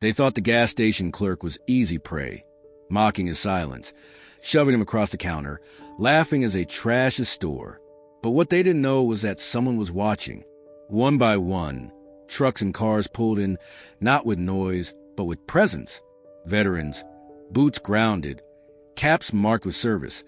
They thought the gas station clerk was easy prey, mocking his silence, shoving him across the counter, laughing as they trashed his store. But what they didn't know was that someone was watching. One by one, trucks and cars pulled in, not with noise, but with presence. Veterans, boots grounded, caps marked with service,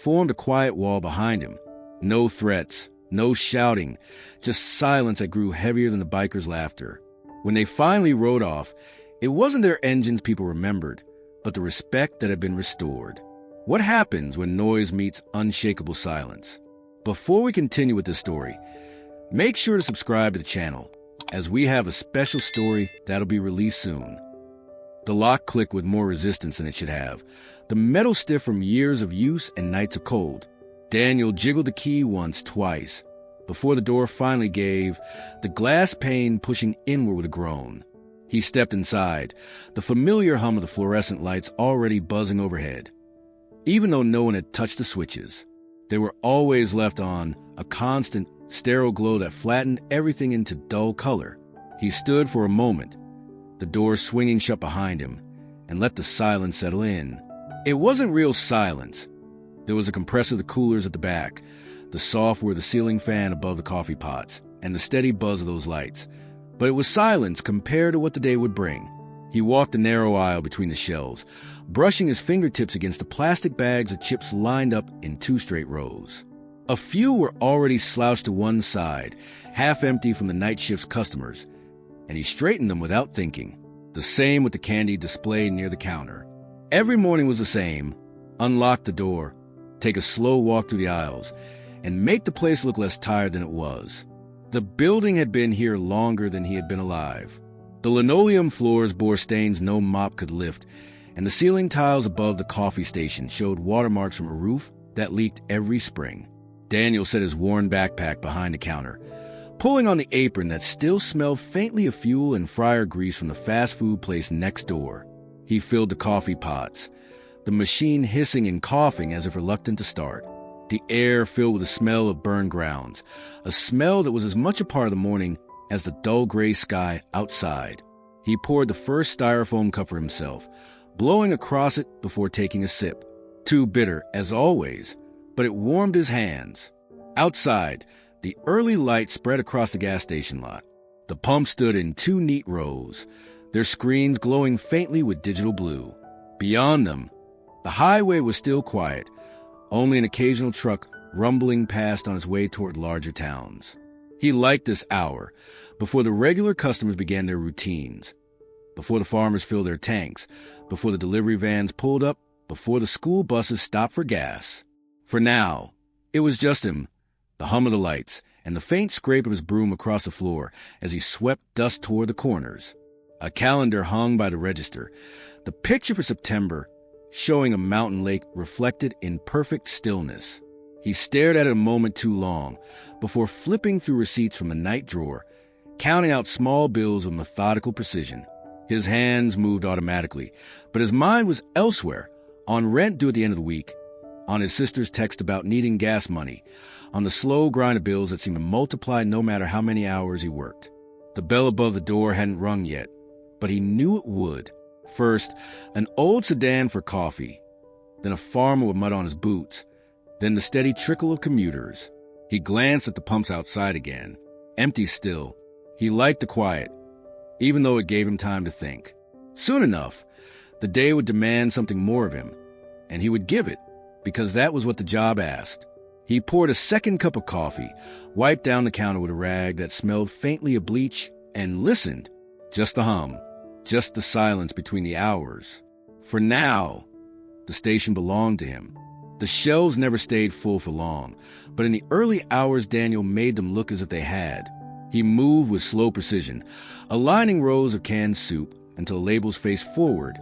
formed a quiet wall behind him. No threats, no shouting, just silence that grew heavier than the bikers' laughter. When they finally rode off, it wasn't their engines people remembered, but the respect that had been restored. What happens when noise meets unshakable silence? Before we continue with this story, make sure to subscribe to the channel, as we have a special story that'll be released soon. The lock clicked with more resistance than it should have, the metal stiff from years of use and nights of cold. Daniel jiggled the key once, twice, before the door finally gave, the glass pane pushing inward with a groan. He stepped inside, the familiar hum of the fluorescent lights already buzzing overhead. Even though no one had touched the switches, they were always left on, a constant, sterile glow that flattened everything into dull color. He stood for a moment, the door swinging shut behind him, and let the silence settle in. It wasn't real silence. There was a compressor of the coolers at the back, the soft whir of the ceiling fan above the coffee pots, and the steady buzz of those lights. But it was silence compared to what the day would bring. He walked the narrow aisle between the shelves, brushing his fingertips against the plastic bags of chips lined up in 2 straight rows. A few were already slouched to one side, half empty from the night shift's customers, and he straightened them without thinking. The same with the candy displayed near the counter. Every morning was the same. Unlock the door, take a slow walk through the aisles, and make the place look less tired than it was. The building had been here longer than he had been alive. The linoleum floors bore stains no mop could lift, and the ceiling tiles above the coffee station showed watermarks from a roof that leaked every spring. Daniel set his worn backpack behind the counter, pulling on the apron that still smelled faintly of fuel and fryer grease from the fast food place next door. He filled the coffee pots, the machine hissing and coughing as if reluctant to start. The air filled with the smell of burned grounds, a smell that was as much a part of the morning as the dull gray sky outside. He poured the first styrofoam cup for himself, blowing across it before taking a sip. Too bitter, as always, but it warmed his hands. Outside, the early light spread across the gas station lot. The pumps stood in 2 neat rows, their screens glowing faintly with digital blue. Beyond them, the highway was still quiet, only an occasional truck rumbling past on its way toward larger towns. He liked this hour, before the regular customers began their routines, before the farmers filled their tanks, before the delivery vans pulled up, before the school buses stopped for gas. For now, it was just him, the hum of the lights, and the faint scrape of his broom across the floor as he swept dust toward the corners. A calendar hung by the register, the picture for September, showing a mountain lake reflected in perfect stillness. He stared at it a moment too long before flipping through receipts from the night drawer, counting out small bills with methodical precision. His hands moved automatically, but his mind was elsewhere, on rent due at the end of the week, on his sister's text about needing gas money, on the slow grind of bills that seemed to multiply no matter how many hours he worked. The bell above the door hadn't rung yet, but he knew it would. First, an old sedan for coffee, then a farmer with mud on his boots, then the steady trickle of commuters. He glanced at the pumps outside again, empty still. He liked the quiet, even though it gave him time to think. Soon enough, the day would demand something more of him, and he would give it, because that was what the job asked. He poured a second cup of coffee, wiped down the counter with a rag that smelled faintly of bleach, and listened. Just the hum. Just the silence between the hours. For now, the station belonged to him. The shelves never stayed full for long, but in the early hours Daniel made them look as if they had. He moved with slow precision, aligning rows of canned soup until labels faced forward,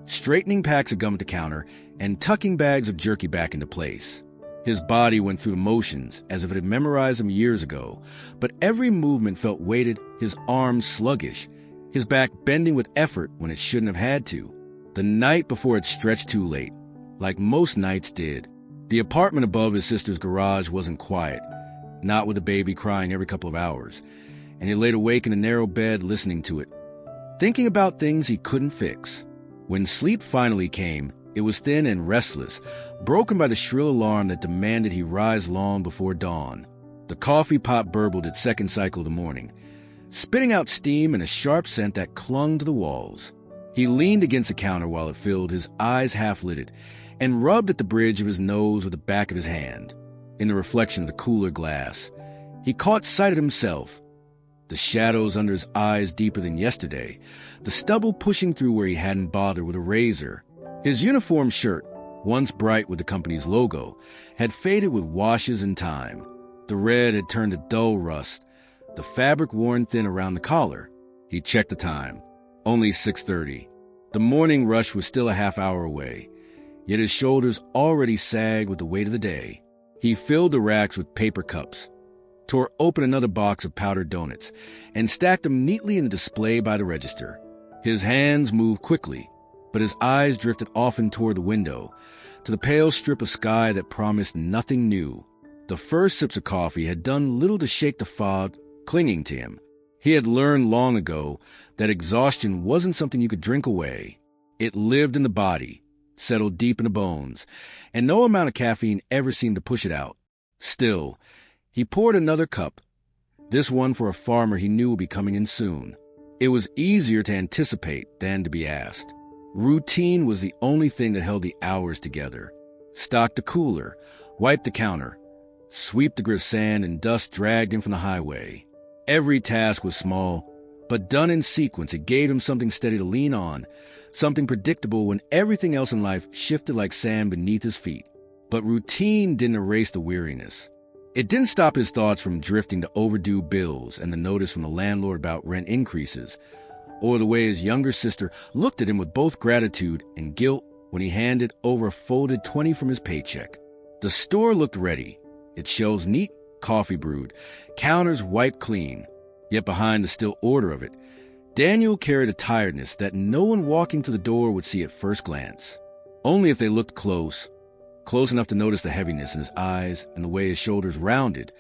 straightening packs of gum at the counter, and tucking bags of jerky back into place. His body went through the motions as if it had memorized them years ago, but every movement felt weighted, his arms sluggish, his back bending with effort when it shouldn't have had to. The night before it stretched too late, like most nights did. The apartment above his sister's garage wasn't quiet, not with the baby crying every couple of hours, and he laid awake in a narrow bed listening to it. thinking about things he couldn't fix. When sleep finally came, it was thin and restless, broken by the shrill alarm that demanded he rise long before dawn. The coffee pot burbled its second cycle of the morning, spitting out steam and a sharp scent that clung to the walls. He leaned against the counter while it filled, his eyes half-lidded, and rubbed at the bridge of his nose with the back of his hand. In the reflection of the cooler glass, he caught sight of himself, the shadows under his eyes deeper than yesterday, the stubble pushing through where he hadn't bothered with a razor. His uniform shirt, once bright with the company's logo, had faded with washes and time. The red had turned to dull rust, the fabric worn thin around the collar. He checked the time. Only 6:30. The morning rush was still a half hour away, yet his shoulders already sagged with the weight of the day. He filled the racks with paper cups, tore open another box of powdered donuts, and stacked them neatly in a display by the register. His hands moved quickly, but his eyes drifted often toward the window, to the pale strip of sky that promised nothing new. The first sips of coffee had done little to shake the fog clinging to him. He had learned long ago that exhaustion wasn't something you could drink away. It lived in the body, settled deep in the bones, and no amount of caffeine ever seemed to push it out. Still, he poured another cup, this one for a farmer he knew would be coming in soon. It was easier to anticipate than to be asked. Routine was the only thing that held the hours together. Stock the cooler, wipe the counter, sweep the grit sand and dust dragged in from the highway. Every task was small, but done in sequence, it gave him something steady to lean on, something predictable when everything else in life shifted like sand beneath his feet. But routine didn't erase the weariness. It didn't stop his thoughts from drifting to overdue bills and the notice from the landlord about rent increases, or the way his younger sister looked at him with both gratitude and guilt when he handed over a folded 20 from his paycheck. The store looked ready, its shelves neat, coffee brewed, counters wiped clean. Yet behind the still order of it, Daniel carried a tiredness that no one walking to the door would see at first glance. Only if they looked close enough to notice the heaviness in his eyes and the way his shoulders rounded,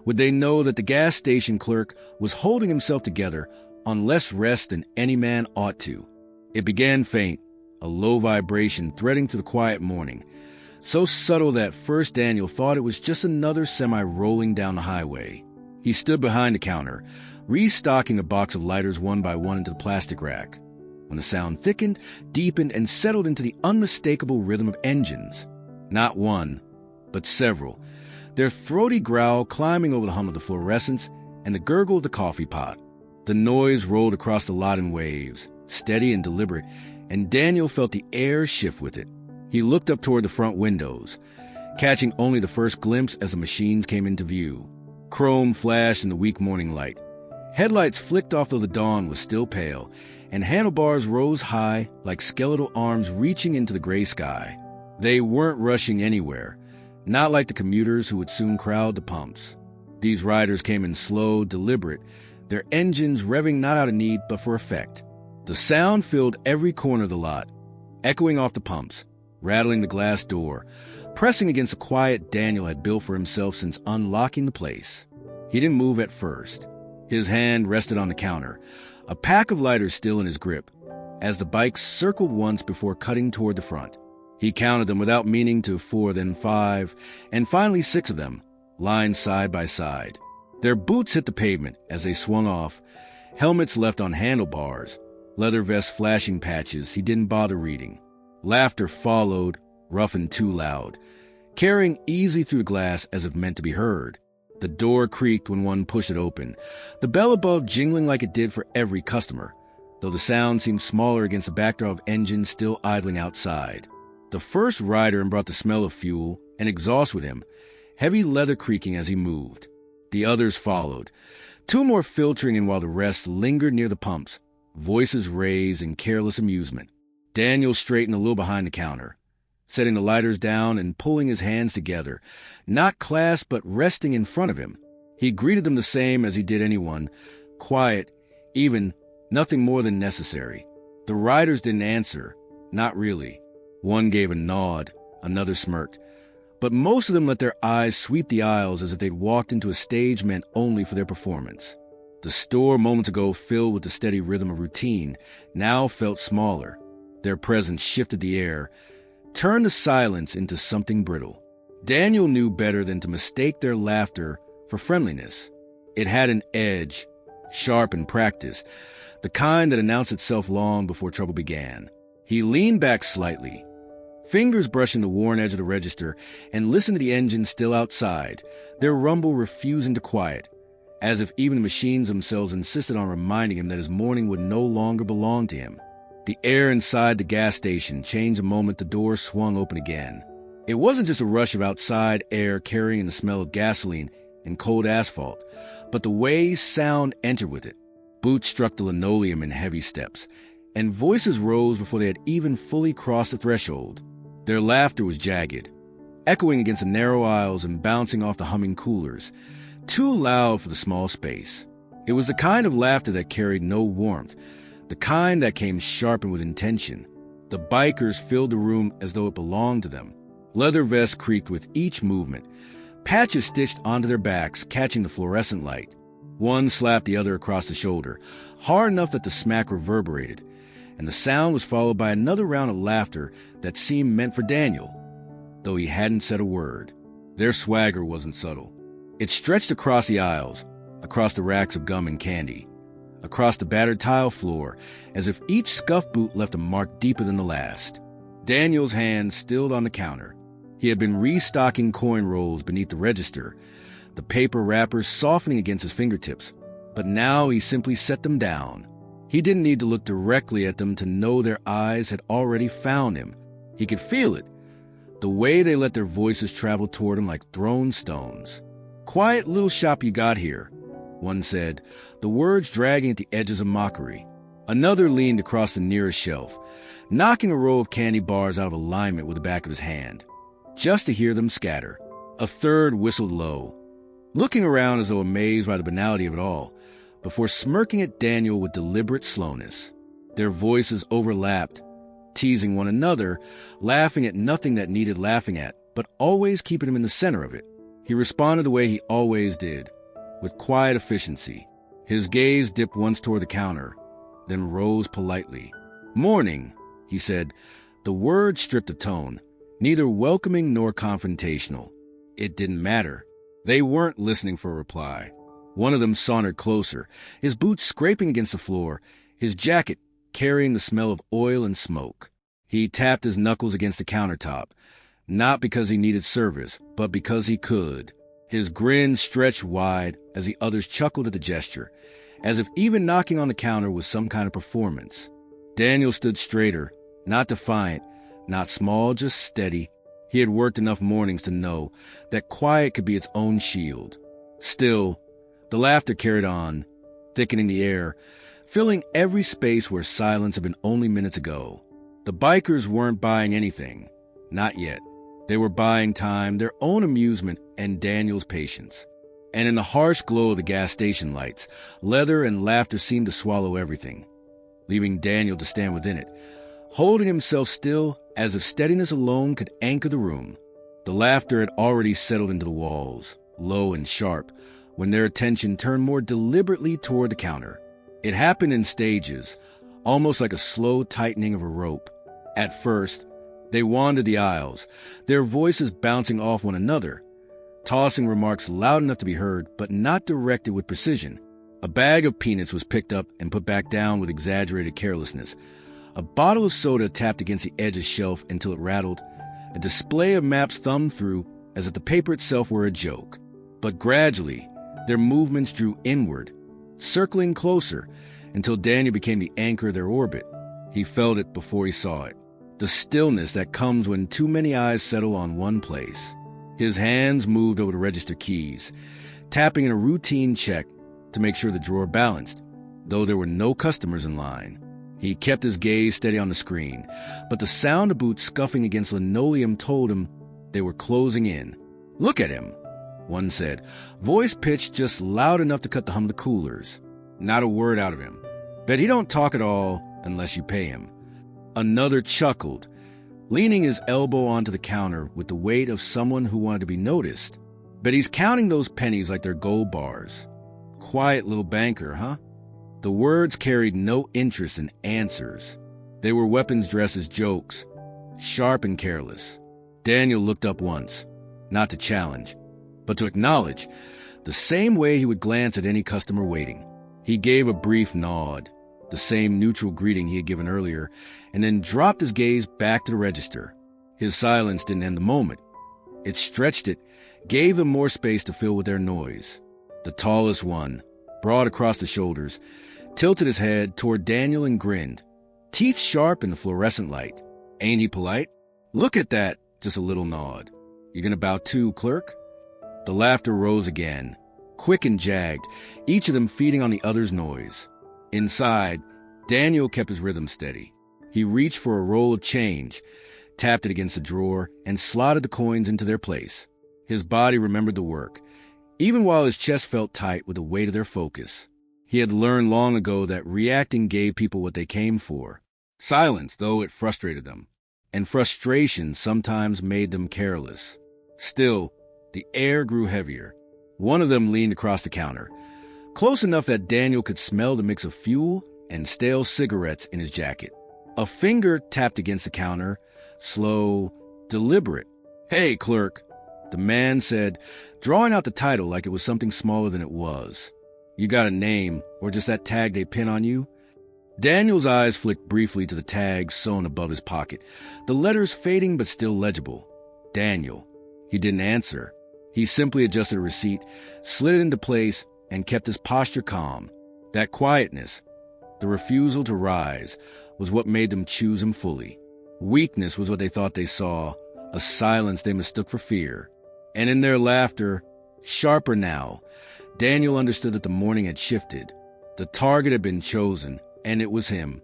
would they know that the gas station clerk was holding himself together on less rest than any man ought to. It began faint, a low vibration threading through the quiet morning, so subtle that first Daniel thought it was just another semi rolling down the highway. He stood behind the counter, restocking a box of lighters one by one into the plastic rack, when the sound thickened, deepened, and settled into the unmistakable rhythm of engines. Not one, but several, their throaty growl climbing over the hum of the fluorescents and the gurgle of the coffee pot. The noise rolled across the lot in waves, steady and deliberate, and Daniel felt the air shift with it. He looked up toward the front windows, catching only the first glimpse as the machines came into view. Chrome flashed in the weak morning light. Headlights flicked off though the dawn was still pale, and handlebars rose high like skeletal arms reaching into the gray sky. They weren't rushing anywhere, not like the commuters who would soon crowd the pumps. These riders came in slow, deliberate, their engines revving not out of need but for effect. The sound filled every corner of the lot, echoing off the pumps, rattling the glass door, pressing against the quiet Daniel had built for himself since unlocking the place. He didn't move at first. His hand rested on the counter, a pack of lighters still in his grip, as the bike circled once before cutting toward the front. He counted them without meaning to 4, then 5, and finally 6 of them, lined side by side. Their boots hit the pavement as they swung off, helmets left on handlebars, leather vests flashing patches he didn't bother reading. Laughter followed, rough and too loud, carrying easy through the glass as if meant to be heard. The door creaked when one pushed it open, the bell above jingling like it did for every customer, though the sound seemed smaller against the backdrop of engines still idling outside. The first rider brought the smell of fuel and exhaust with him, heavy leather creaking as he moved. The others followed, 2 more filtering in while the rest lingered near the pumps, voices raised in careless amusement. Daniel straightened a little behind the counter, setting the lighters down and pulling his hands together, not clasped but resting in front of him. He greeted them the same as he did anyone, quiet, even, nothing more than necessary. The riders didn't answer, not really. One gave a nod, another smirked, but most of them let their eyes sweep the aisles as if they'd walked into a stage meant only for their performance. The store moments ago filled with the steady rhythm of routine now felt smaller. Their presence shifted the air, turned the silence into something brittle. Daniel knew better than to mistake their laughter for friendliness. It had an edge, sharp and practiced, the kind that announced itself long before trouble began. He leaned back slightly, fingers brushing the worn edge of the register, and listened to the engine still outside, their rumble refusing to quiet, as if even the machines themselves insisted on reminding him that his morning would no longer belong to him. The air inside the gas station changed the moment the door swung open again. It wasn't just a rush of outside air carrying the smell of gasoline and cold asphalt, but the way sound entered with it. Boots struck the linoleum in heavy steps, and voices rose before they had even fully crossed the threshold. Their laughter was jagged, echoing against the narrow aisles and bouncing off the humming coolers, too loud for the small space. It was the kind of laughter that carried no warmth, the kind that came sharpened with intention. The bikers filled the room as though it belonged to them. Leather vests creaked with each movement, patches stitched onto their backs, catching the fluorescent light. One slapped the other across the shoulder, hard enough that the smack reverberated, and the sound was followed by another round of laughter that seemed meant for Daniel, though he hadn't said a word. Their swagger wasn't subtle. It stretched across the aisles, across the racks of gum and candy, across the battered tile floor, as if each scuffed boot left a mark deeper than the last. Daniel's hand stilled on the counter. He had been restocking coin rolls beneath the register, the paper wrappers softening against his fingertips, but now he simply set them down. He didn't need to look directly at them to know their eyes had already found him. He could feel it, the way they let their voices travel toward him like thrown stones. "Quiet little shop you got here," one said, the words dragging at the edges of mockery. Another leaned across the nearest shelf, knocking a row of candy bars out of alignment with the back of his hand, just to hear them scatter. A third whistled low, looking around as though amazed by the banality of it all, before smirking at Daniel with deliberate slowness. Their voices overlapped, teasing one another, laughing at nothing that needed laughing at, but always keeping him in the center of it. He responded the way he always did, with quiet efficiency. His gaze dipped once toward the counter, then rose politely. "Morning," he said, the word stripped of tone, neither welcoming nor confrontational. It didn't matter. They weren't listening for a reply. One of them sauntered closer, his boots scraping against the floor, his jacket carrying the smell of oil and smoke. He tapped his knuckles against the countertop, not because he needed service, but because he could. His grin stretched wide as the others chuckled at the gesture, as if even knocking on the counter was some kind of performance. Daniel stood straighter, not defiant, not small, just steady. He had worked enough mornings to know that quiet could be its own shield. Still, the laughter carried on, thickening the air, filling every space where silence had been only minutes ago. The bikers weren't buying anything. Not yet. They were buying time, their own amusement, and Daniel's patience. And in the harsh glow of the gas station lights, leather and laughter seemed to swallow everything, leaving Daniel to stand within it, holding himself still as if steadiness alone could anchor the room. The laughter had already settled into the walls, low and sharp, when their attention turned more deliberately toward the counter. It happened in stages, almost like a slow tightening of a rope. At first, they wandered the aisles, their voices bouncing off one another, tossing remarks loud enough to be heard, but not directed with precision. A bag of peanuts was picked up and put back down with exaggerated carelessness. A bottle of soda tapped against the edge of the shelf until it rattled. A display of maps thumbed through as if the paper itself were a joke. But gradually, their movements drew inward, circling closer, until Daniel became the anchor of their orbit. He felt it before he saw it. The stillness that comes when too many eyes settle on one place. His hands moved over the register keys, tapping in a routine check to make sure the drawer balanced, though there were no customers in line. He kept his gaze steady on the screen, but the sound of boots scuffing against linoleum told him they were closing in. "Look at him," one said, voice pitched just loud enough to cut the hum of the coolers. Not a word out of him. Bet he don't talk at all unless you pay him. Another chuckled, leaning his elbow onto the counter with the weight of someone who wanted to be noticed. Bet he's counting those pennies like they're gold bars. quiet little banker, huh?" The words carried no interest in answers. They were weapons dressed as jokes, sharp and careless. Daniel looked up once, not to challenge, but to acknowledge, the same way he would glance at any customer waiting. He gave a brief nod, the same neutral greeting he had given earlier, and then dropped his gaze back to the register. His silence didn't end the moment. It stretched it, gave them more space to fill with their noise. The tallest one, broad across the shoulders, tilted his head toward Daniel and grinned, teeth sharp in the fluorescent light. "Ain't he polite? Look at that," just a little nod. "You gonna bow too, clerk?" The laughter rose again, quick and jagged, each of them feeding on the other's noise. Inside, Daniel kept his rhythm steady. He reached for a roll of change, tapped it against a drawer, and slotted the coins into their place. His body remembered the work, even while his chest felt tight with the weight of their focus. He had learned long ago that reacting gave people what they came for. Silence, though, it frustrated them. And frustration sometimes made them careless. Still, the air grew heavier. One of them leaned across the counter, close enough that Daniel could smell the mix of fuel and stale cigarettes in his jacket. A finger tapped against the counter, slow, deliberate. "Hey, clerk," the man said, drawing out the title like it was something smaller than it was. "You got a name, or just that tag they pin on you?" Daniel's eyes flicked briefly to the tag sewn above his pocket, the letters fading but still legible. Daniel. He didn't answer. He simply adjusted a receipt, slid it into place, and kept his posture calm. That quietness, the refusal to rise, was what made them choose him fully. Weakness was what they thought they saw, a silence they mistook for fear. And in their laughter, sharper now, Daniel understood that the morning had shifted. The target had been chosen, and it was him.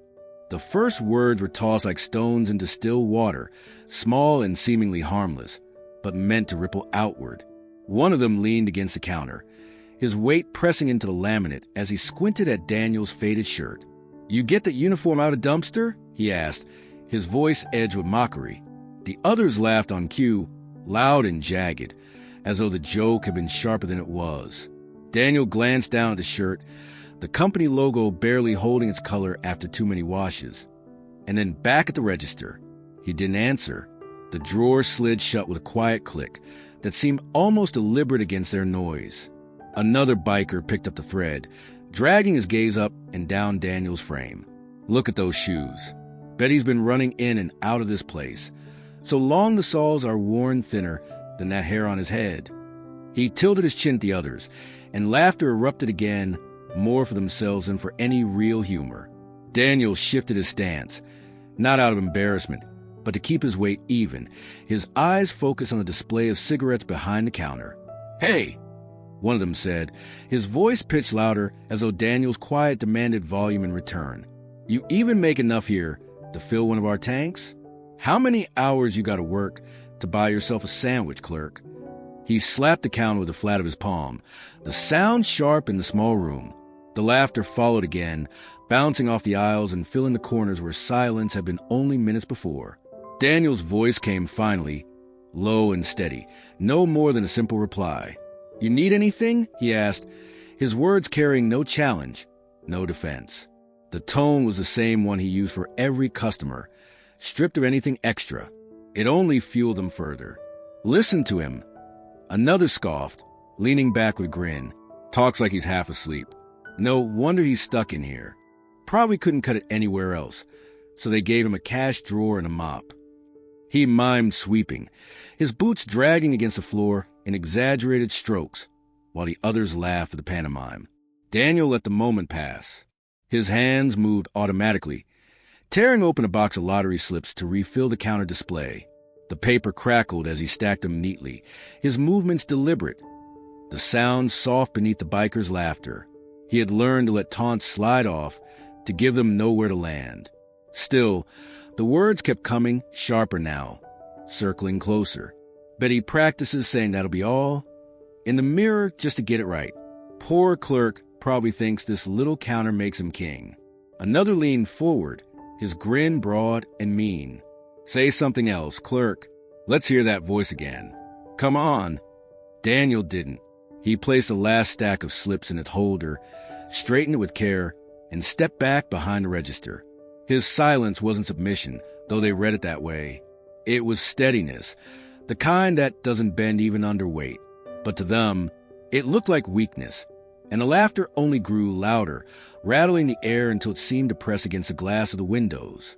The first words were tossed like stones into still water, small and seemingly harmless, but meant to ripple outward. One of them leaned against the counter, his weight pressing into the laminate as he squinted at Daniel's faded shirt. "You get that uniform out of dumpster?" he asked, his voice edged with mockery. The others laughed on cue, loud and jagged, as though the joke had been sharper than it was. Daniel glanced down at the shirt, the company logo barely holding its color after too many washes, and then back at the register. He didn't answer. The drawer slid shut with a quiet click that seemed almost deliberate against their noise. Another biker picked up the thread, dragging his gaze up and down Daniel's frame. "Look at those shoes. Bet he's been running in and out of this place. So long the soles are worn thinner than that hair on his head." He tilted his chin at the others, and laughter erupted again, more for themselves than for any real humor. Daniel shifted his stance, not out of embarrassment, but to keep his weight even, his eyes focused on the display of cigarettes behind the counter. "Hey!" one of them said, his voice pitched louder as though Daniel's quiet demanded volume in return. "You even make enough here to fill one of our tanks? How many hours you gotta work to buy yourself a sandwich, clerk?" He slapped the counter with the flat of his palm, the sound sharp in the small room. The laughter followed again, bouncing off the aisles and filling the corners where silence had been only minutes before. Daniel's voice came finally, low and steady, no more than a simple reply. "You need anything?" he asked, his words carrying no challenge, no defense. The tone was the same one he used for every customer, stripped of anything extra. It only fueled them further. "Listen to him." Another scoffed, leaning back with a grin. "Talks like he's half asleep. No wonder he's stuck in here. Probably couldn't cut it anywhere else, so they gave him a cash drawer and a mop." He mimed sweeping, his boots dragging against the floor in exaggerated strokes, while the others laughed at the pantomime. Daniel let the moment pass. His hands moved automatically, tearing open a box of lottery slips to refill the counter display. The paper crackled as he stacked them neatly, his movements deliberate, the sound soft beneath the biker's laughter. He had learned to let taunts slide off, to give them nowhere to land. Still, the words kept coming, sharper now, circling closer. "Bet he practices saying that'll be all in the mirror just to get it right. Poor clerk probably thinks this little counter makes him king." Another leaned forward, his grin broad and mean. "Say something else, clerk. Let's hear that voice again. Come on." Daniel didn't. He placed the last stack of slips in its holder, straightened it with care, and stepped back behind the register. His silence wasn't submission, though they read it that way. It was steadiness, the kind that doesn't bend even under weight. But to them, it looked like weakness, and the laughter only grew louder, rattling the air until it seemed to press against the glass of the windows.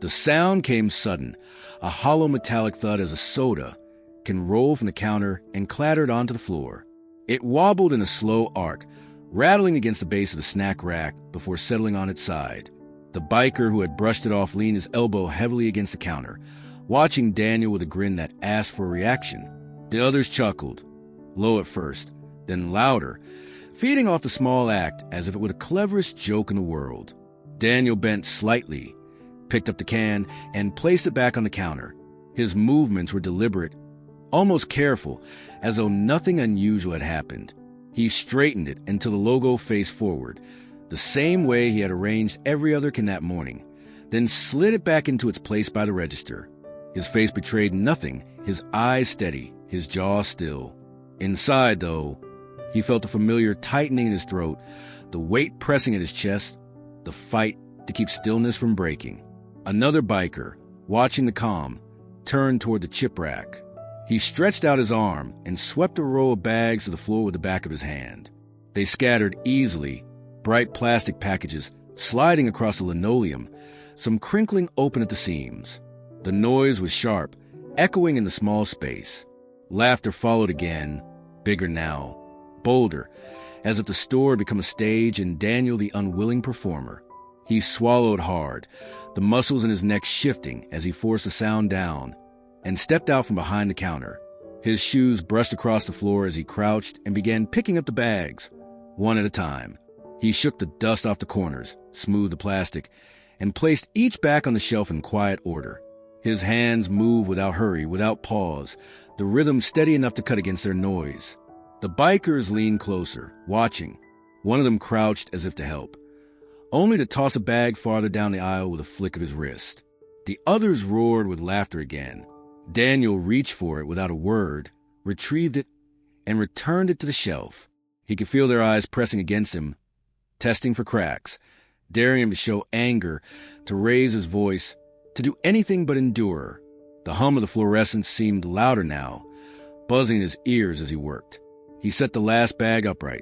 The sound came sudden, a hollow metallic thud as a soda can roll from the counter and clattered onto the floor. It wobbled in a slow arc, rattling against the base of the snack rack before settling on its side. The biker who had brushed it off leaned his elbow heavily against the counter, watching Daniel with a grin that asked for a reaction. The others chuckled, low at first, then louder, feeding off the small act as if it were the cleverest joke in the world. Daniel bent slightly, picked up the can, and placed it back on the counter. His movements were deliberate, almost careful, as though nothing unusual had happened. He straightened it until the logo faced forward, the same way he had arranged every other can that morning, then slid it back into its place by the register. His face betrayed nothing, his eyes steady, his jaw still. Inside, though, he felt a familiar tightening in his throat, the weight pressing at his chest, the fight to keep stillness from breaking. Another biker, watching the comm, turned toward the chip rack. He stretched out his arm and swept a row of bags to the floor with the back of his hand. They scattered easily, bright plastic packages sliding across the linoleum, some crinkling open at the seams. The noise was sharp, echoing in the small space. Laughter followed again, bigger now, bolder, as if the store had become a stage and Daniel the unwilling performer. He swallowed hard, the muscles in his neck shifting as he forced the sound down, and stepped out from behind the counter. His shoes brushed across the floor as he crouched and began picking up the bags, one at a time. He shook the dust off the corners, smoothed the plastic, and placed each back on the shelf in quiet order. His hands moved without hurry, without pause, the rhythm steady enough to cut against their noise. The bikers leaned closer, watching. One of them crouched as if to help, only to toss a bag farther down the aisle with a flick of his wrist. The others roared with laughter again. Daniel reached for it without a word, retrieved it, and returned it to the shelf. He could feel their eyes pressing against him, testing for cracks, daring him to show anger, to raise his voice, to do anything but endure. The hum of the fluorescence seemed louder now, buzzing in his ears as he worked. He set the last bag upright,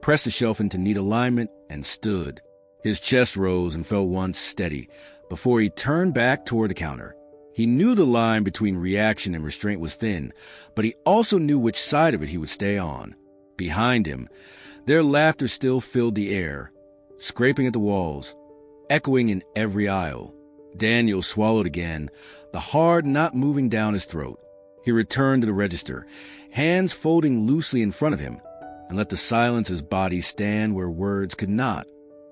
pressed the shelf into neat alignment, and stood. His chest rose and fell once steady before he turned back toward the counter. He knew the line between reaction and restraint was thin, but he also knew which side of it he would stay on. Behind him, their laughter still filled the air, scraping at the walls, echoing in every aisle. Daniel swallowed again, the hard knot moving down his throat. He returned to the register, hands folding loosely in front of him, and let the silence of his body stand where words could not.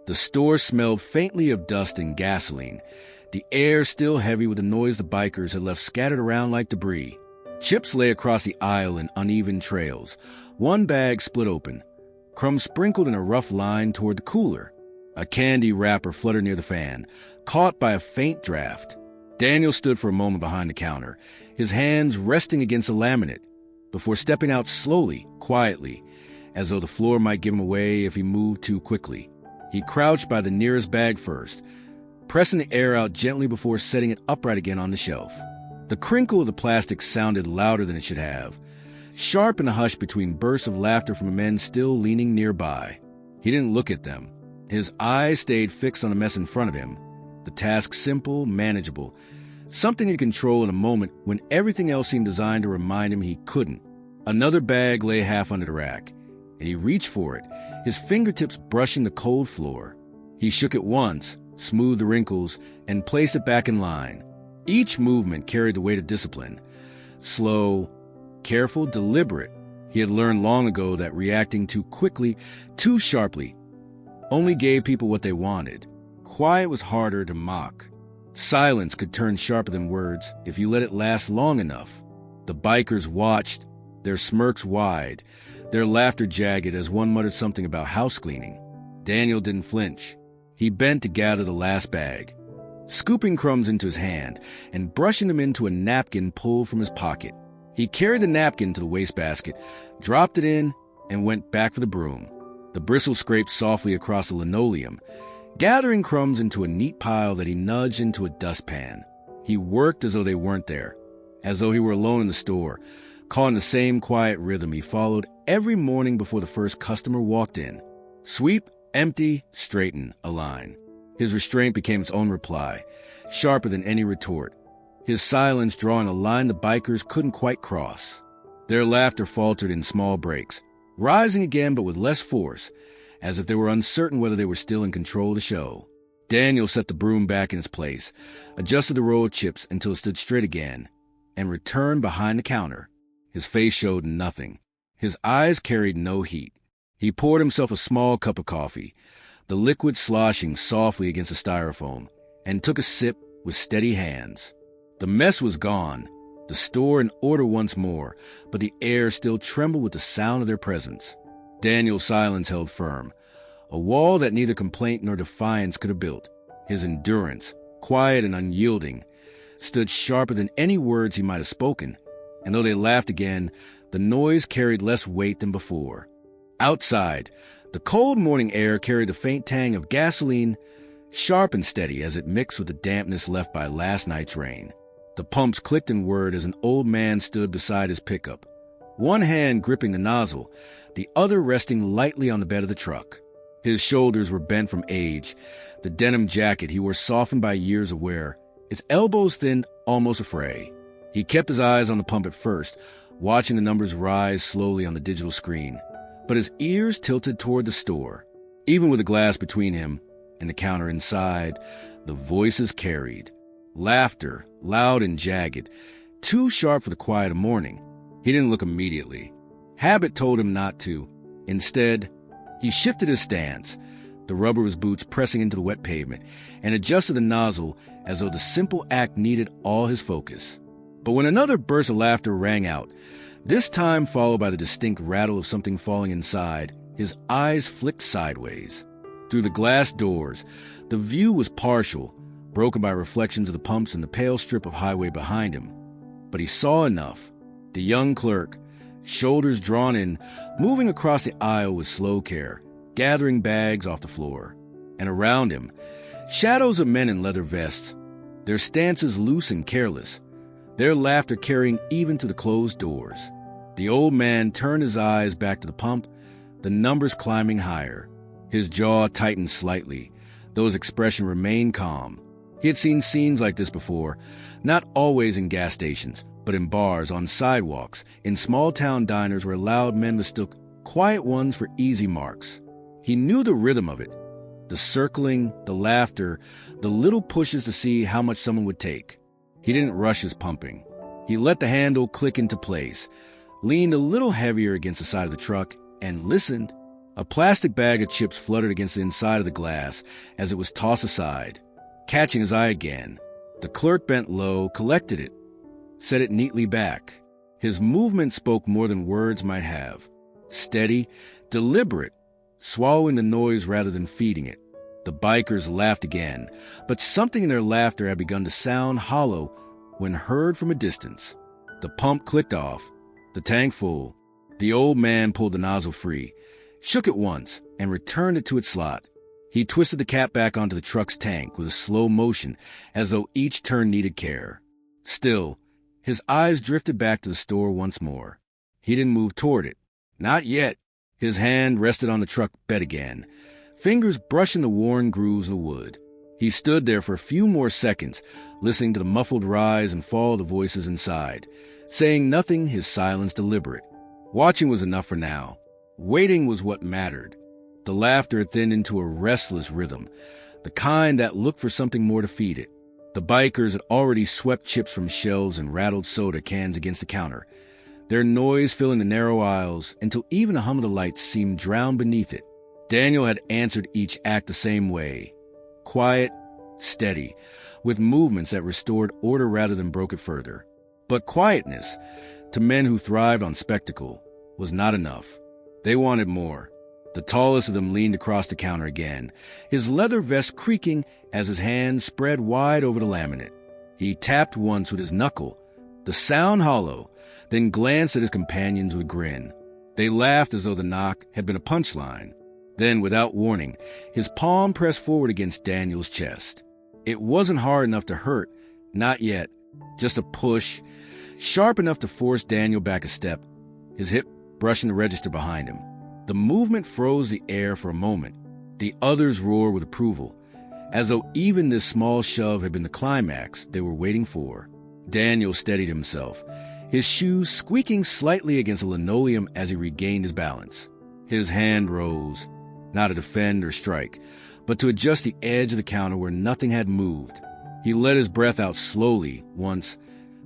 The store smelled faintly of dust and gasoline, the air still heavy with the noise the bikers had left scattered around like debris. Chips lay across the aisle in uneven trails, one bag split open, crumbs sprinkled in a rough line toward the cooler. A candy wrapper fluttered near the fan, caught by a faint draft. Daniel stood for a moment behind the counter, his hands resting against the laminate, before stepping out slowly, quietly, as though the floor might give him away if he moved too quickly. He crouched by the nearest bag first, pressing the air out gently before setting it upright again on the shelf. The crinkle of the plastic sounded louder than it should have, sharp in the hush between bursts of laughter from men still leaning nearby. He didn't look at them. His eyes stayed fixed on the mess in front of him, the task simple, manageable, something to control in a moment when everything else seemed designed to remind him he couldn't. Another bag lay half under the rack, and he reached for it, his fingertips brushing the cold floor. He shook it once, smoothed the wrinkles, and placed it back in line. Each movement carried the weight of discipline. Slow, careful, deliberate. He had learned long ago that reacting too quickly, too sharply, only gave people what they wanted. Quiet was harder to mock. Silence could turn sharper than words if you let it last long enough. The bikers watched, their smirks wide, their laughter jagged as one muttered something about house cleaning. Daniel didn't flinch. He bent to gather the last bag, scooping crumbs into his hand and brushing them into a napkin pulled from his pocket. He carried the napkin to the wastebasket, dropped it in, and went back for the broom. The bristle scraped softly across the linoleum, gathering crumbs into a neat pile that he nudged into a dustpan. He worked as though they weren't there, as though he were alone in the store, caught in the same quiet rhythm he followed every morning before the first customer walked in. Sweep, empty, straighten, align. His restraint became its own reply, sharper than any retort. His silence drawing a line the bikers couldn't quite cross. Their laughter faltered in small breaks, rising again but with less force, as if they were uncertain whether they were still in control of the show. Daniel set the broom back in its place, adjusted the roll of chips until it stood straight again, and returned behind the counter. His face showed nothing. His eyes carried no heat. He poured himself a small cup of coffee, the liquid sloshing softly against the styrofoam, and took a sip with steady hands. The mess was gone, the store in order once more, but the air still trembled with the sound of their presence. Daniel's silence held firm, a wall that neither complaint nor defiance could have built. His endurance, quiet and unyielding, stood sharper than any words he might have spoken, and though they laughed again, the noise carried less weight than before. Outside, the cold morning air carried a faint tang of gasoline, sharp and steady as it mixed with the dampness left by last night's rain. The pumps clicked and whirred as an old man stood beside his pickup, one hand gripping the nozzle, the other resting lightly on the bed of the truck. His shoulders were bent from age, the denim jacket he wore softened by years of wear, its elbows thin, almost a fray. He kept his eyes on the pump at first, watching the numbers rise slowly on the digital screen, but his ears tilted toward the store. Even with the glass between him and the counter inside, the voices carried. Laughter, loud and jagged, too sharp for the quiet of morning. He didn't look immediately. Habit told him not to. Instead, he shifted his stance, the rubber of his boots pressing into the wet pavement, and adjusted the nozzle as though the simple act needed all his focus. But when another burst of laughter rang out, this time followed by the distinct rattle of something falling inside, his eyes flicked sideways. Through the glass doors, the view was partial, broken by reflections of the pumps and the pale strip of highway behind him. But he saw enough. The young clerk, shoulders drawn in, moving across the aisle with slow care, gathering bags off the floor. And around him, shadows of men in leather vests, their stances loose and careless, their laughter carrying even to the closed doors. The old man turned his eyes back to the pump, the numbers climbing higher. His jaw tightened slightly, though his expression remained calm. He had seen scenes like this before, not always in gas stations, but in bars, on sidewalks, in small-town diners where loud men mistook quiet ones for easy marks. He knew the rhythm of it, the circling, the laughter, the little pushes to see how much someone would take. He didn't rush his pumping. He let the handle click into place, leaned a little heavier against the side of the truck, and listened. A plastic bag of chips fluttered against the inside of the glass as it was tossed aside. Catching his eye again, the clerk bent low, collected it, set it neatly back. His movement spoke more than words might have. Steady, deliberate, swallowing the noise rather than feeding it. The bikers laughed again, but something in their laughter had begun to sound hollow when heard from a distance. The pump clicked off, the tank full. The old man pulled the nozzle free, shook it once, and returned it to its slot. He twisted the cap back onto the truck's tank with a slow motion, as though each turn needed care. Still, his eyes drifted back to the store once more. He didn't move toward it. Not yet. His hand rested on the truck bed again, fingers brushing the worn grooves of the wood. He stood there for a few more seconds, listening to the muffled rise and fall of the voices inside, saying nothing, his silence deliberate. Watching was enough for now. Waiting was what mattered. The laughter thinned into a restless rhythm, the kind that looked for something more to feed it. The bikers had already swept chips from shelves and rattled soda cans against the counter, their noise filling the narrow aisles until even the hum of the lights seemed drowned beneath it. Daniel had answered each act the same way, quiet, steady, with movements that restored order rather than broke it further. But quietness, to men who thrived on spectacle, was not enough. They wanted more. The tallest of them leaned across the counter again, his leather vest creaking as his hand spread wide over the laminate. He tapped once with his knuckle, the sound hollow, then glanced at his companions with a grin. They laughed as though the knock had been a punchline. Then, without warning, his palm pressed forward against Daniel's chest. It wasn't hard enough to hurt, not yet, just a push, sharp enough to force Daniel back a step, his hip brushing the register behind him. The movement froze the air for a moment. The others roared with approval, as though even this small shove had been the climax they were waiting for. Daniel steadied himself, his shoes squeaking slightly against the linoleum as he regained his balance. His hand rose, not to defend or strike, but to adjust the edge of the counter where nothing had moved. He let his breath out slowly once,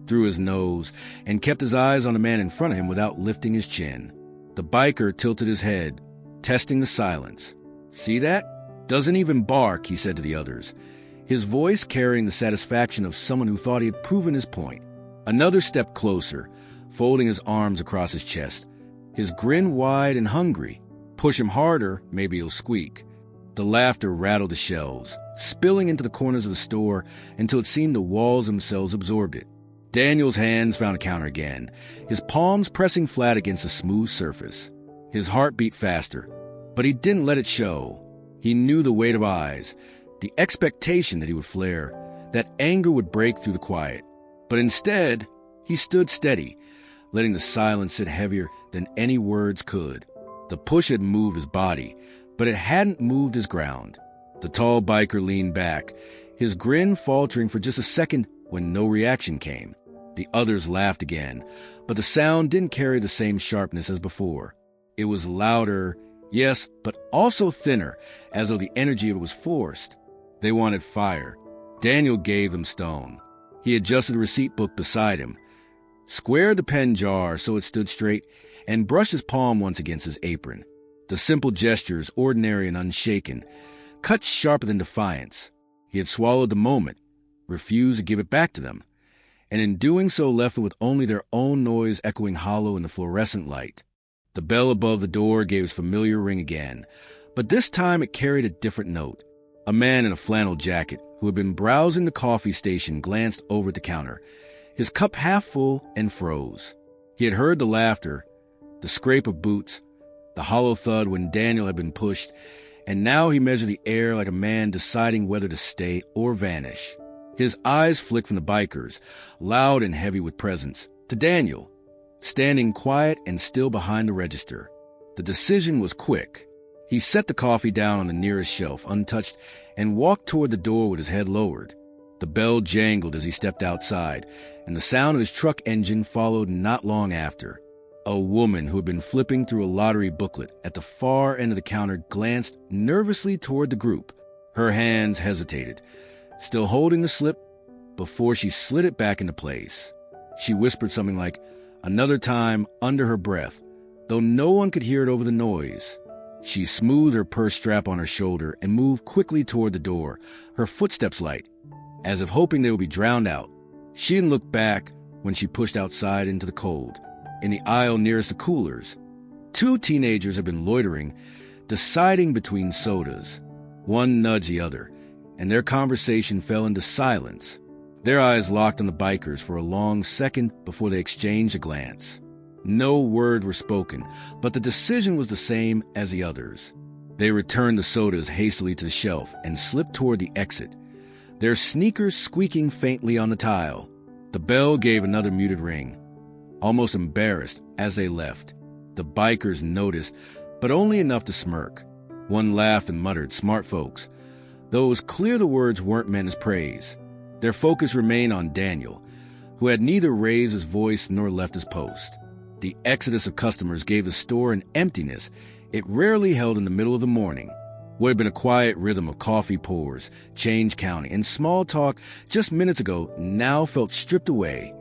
through his nose, and kept his eyes on the man in front of him without lifting his chin. The biker tilted his head, testing the silence. "See that? Doesn't even bark," he said to the others, his voice carrying the satisfaction of someone who thought he had proven his point. Another step closer, folding his arms across his chest, his grin wide and hungry. Push him harder, maybe he'll squeak. The laughter rattled the shelves, spilling into the corners of the store until it seemed the walls themselves absorbed it. Daniel's hands found the counter again, his palms pressing flat against the smooth surface. His heart beat faster, but he didn't let it show. He knew the weight of eyes, the expectation that he would flare, that anger would break through the quiet. But instead, he stood steady, letting the silence sit heavier than any words could. The push had moved his body, but it hadn't moved his ground. The tall biker leaned back, his grin faltering for just a second when no reaction came. The others laughed again, but the sound didn't carry the same sharpness as before. It was louder, yes, but also thinner, as though the energy of it was forced. They wanted fire. Daniel gave them stone. He adjusted the receipt book beside him, squared the pen jar so it stood straight, and brushed his palm once against his apron. The simple gestures, ordinary and unshaken, cut sharper than defiance. He had swallowed the moment, refused to give it back to them, and in doing so left them with only their own noise echoing hollow in the fluorescent light. The bell above the door gave its familiar ring again, but this time it carried a different note. A man in a flannel jacket who had been browsing the coffee station glanced over at the counter, his cup half full, and froze. He had heard the laughter, the scrape of boots, the hollow thud when Daniel had been pushed, and now he measured the air like a man deciding whether to stay or vanish. His eyes flicked from the bikers, loud and heavy with presence, to Daniel, standing quiet and still behind the register. The decision was quick. He set the coffee down on the nearest shelf, untouched, and walked toward the door with his head lowered. The bell jangled as he stepped outside, and the sound of his truck engine followed not long after. A woman who had been flipping through a lottery booklet at the far end of the counter glanced nervously toward the group. Her hands hesitated, still holding the slip, before she slid it back into place. She whispered something like, "Another time," under her breath, though no one could hear it over the noise. She smoothed her purse strap on her shoulder and moved quickly toward the door, her footsteps light, as if hoping they would be drowned out. She didn't look back when she pushed outside into the cold. In the aisle nearest the coolers, two teenagers had been loitering, deciding between sodas. One nudged the other, and their conversation fell into silence. Their eyes locked on the bikers for a long second before they exchanged a glance. No word were spoken, but the decision was the same as the others. They returned the sodas hastily to the shelf and slipped toward the exit, their sneakers squeaking faintly on the tile. The bell gave another muted ring. Almost embarrassed as they left, the bikers noticed, but only enough to smirk. One laughed and muttered, "Smart folks," though it was clear the words weren't meant as praise. Their focus remained on Daniel, who had neither raised his voice nor left his post. The exodus of customers gave the store an emptiness it rarely held in the middle of the morning. What had been a quiet rhythm of coffee pours, change counting, and small talk just minutes ago now felt stripped away,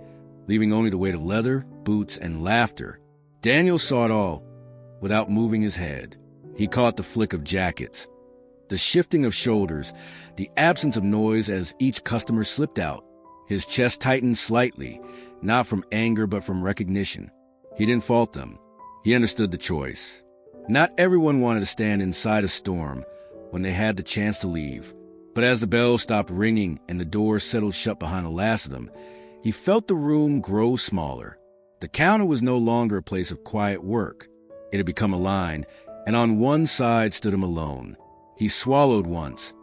leaving only the weight of leather, boots, and laughter. Daniel saw it all, without moving his head. He caught the flick of jackets, the shifting of shoulders, the absence of noise as each customer slipped out. His chest tightened slightly, not from anger but from recognition. He didn't fault them. He understood the choice. Not everyone wanted to stand inside a storm when they had the chance to leave. But as the bell stopped ringing and the door settled shut behind the last of them, he felt the room grow smaller. The counter was no longer a place of quiet work. It had become a line, and on one side stood him alone. He swallowed once,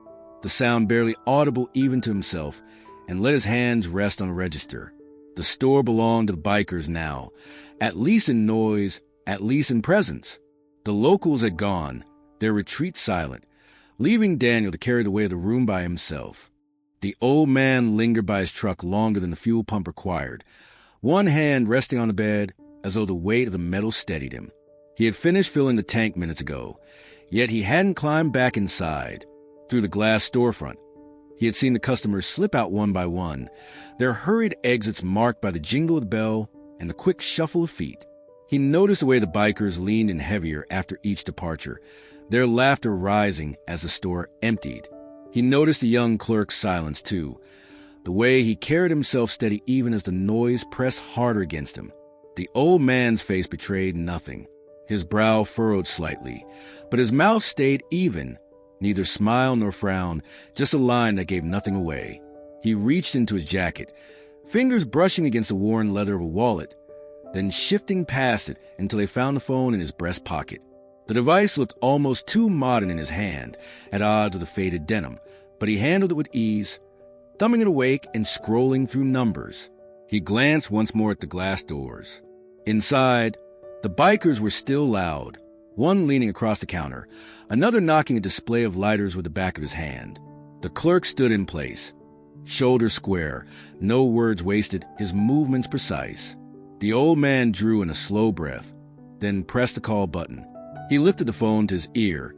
the sound barely audible even to himself, and let his hands rest on the register. The store belonged to the bikers now, at least in noise, at least in presence. The locals had gone, their retreat silent, leaving Daniel to carry the weight of the room by himself. The old man lingered by his truck longer than the fuel pump required, one hand resting on the bed as though the weight of the metal steadied him. He had finished filling the tank minutes ago, yet he hadn't climbed back inside, through the glass storefront. He had seen the customers slip out one by one, their hurried exits marked by the jingle of the bell and the quick shuffle of feet. He noticed the way the bikers leaned in heavier after each departure, their laughter rising as the store emptied. He noticed the young clerk's silence, too, the way he carried himself steady even as the noise pressed harder against him. The old man's face betrayed nothing. His brow furrowed slightly, but his mouth stayed even, neither smile nor frown, just a line that gave nothing away. He reached into his jacket, fingers brushing against the worn leather of a wallet, then shifting past it until he found the phone in his breast pocket. The device looked almost too modern in his hand, at odds with the faded denim, but he handled it with ease, thumbing it awake and scrolling through numbers. He glanced once more at the glass doors. Inside, the bikers were still loud, one leaning across the counter, another knocking a display of lighters with the back of his hand. The clerk stood in place, shoulders square, no words wasted, his movements precise. The old man drew in a slow breath, then pressed the call button. He lifted the phone to his ear,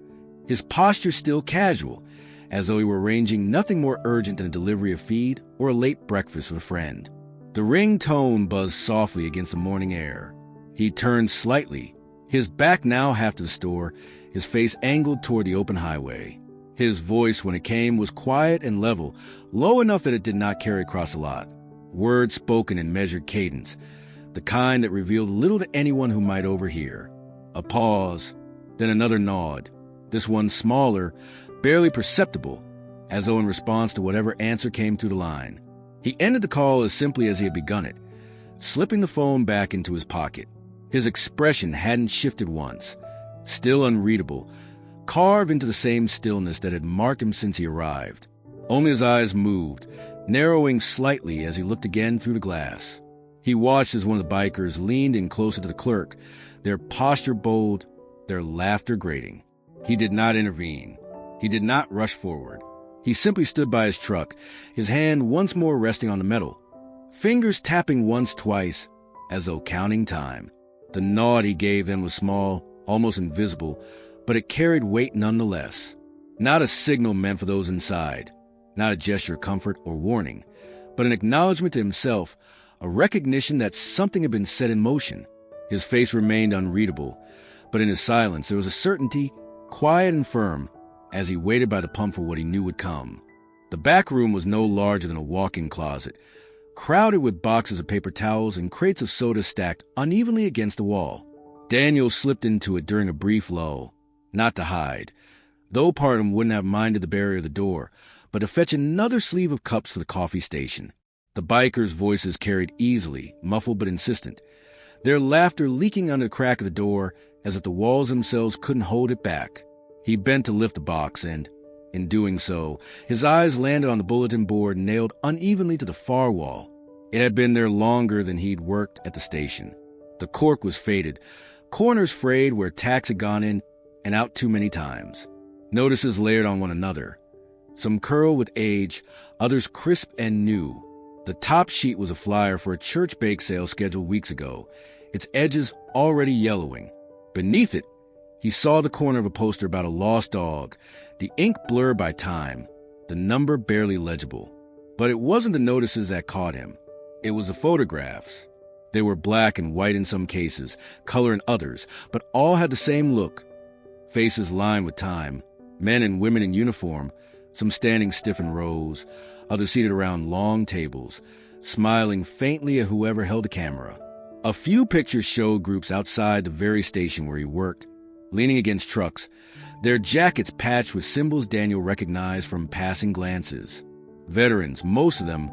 his posture still casual, as though he were arranging nothing more urgent than a delivery of feed or a late breakfast with a friend. The ring tone buzzed softly against the morning air. He turned slightly, his back now half to the store, his face angled toward the open highway. His voice, when it came, was quiet and level, low enough that it did not carry across the lot. Words spoken in measured cadence, the kind that revealed little to anyone who might overhear. A pause, then another nod, this one smaller, barely perceptible, as though in response to whatever answer came through the line. He ended the call as simply as he had begun it, slipping the phone back into his pocket. His expression hadn't shifted once, still unreadable, carved into the same stillness that had marked him since he arrived. Only his eyes moved, narrowing slightly as he looked again through the glass. He watched as one of the bikers leaned in closer to the clerk, their posture bold, their laughter grating. He did not intervene. He did not rush forward. He simply stood by his truck, his hand once more resting on the metal, fingers tapping once, twice, as though counting time. The nod he gave them was small, almost invisible, but it carried weight nonetheless. Not a signal meant for those inside, not a gesture of comfort or warning, but an acknowledgement to himself, a recognition that something had been set in motion. His face remained unreadable, but in his silence there was a certainty, quiet and firm, as he waited by the pump for what he knew would come. The back room was no larger than a walk-in closet, crowded with boxes of paper towels and crates of soda stacked unevenly against the wall. Daniel slipped into it during a brief lull, not to hide, though part of him wouldn't have minded the barrier of the door, but to fetch another sleeve of cups for the coffee station. The bikers' voices carried easily, muffled but insistent, their laughter leaking under the crack of the door as if the walls themselves couldn't hold it back. He bent to lift the box and, in doing so, his eyes landed on the bulletin board nailed unevenly to the far wall. It had been there longer than he'd worked at the station. The cork was faded, corners frayed where tacks had gone in and out too many times. Notices layered on one another, some curled with age, others crisp and new. The top sheet was a flyer for a church bake sale scheduled weeks ago, its edges already yellowing. Beneath it, he saw the corner of a poster about a lost dog, the ink blurred by time, the number barely legible. But it wasn't the notices that caught him. It was the photographs. They were black and white in some cases, color in others, but all had the same look. Faces lined with time, men and women in uniform, some standing stiff in rows, others seated around long tables, smiling faintly at whoever held a camera. A few pictures showed groups outside the very station where he worked, leaning against trucks, their jackets patched with symbols Daniel recognized from passing glances. Veterans, most of them,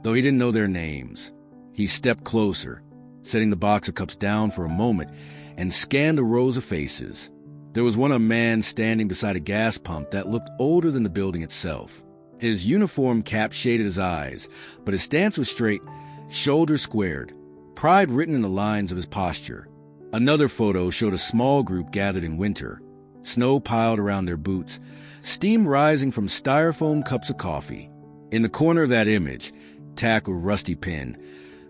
though he didn't know their names. He stepped closer, setting the box of cups down for a moment, and scanned the rows of faces. There was a man standing beside a gas pump that looked older than the building itself. His uniform cap shaded his eyes, but his stance was straight, shoulders squared, pride written in the lines of his posture. Another photo showed a small group gathered in winter, snow piled around their boots, steam rising from styrofoam cups of coffee. In the corner of that image, tacked with rusty pen,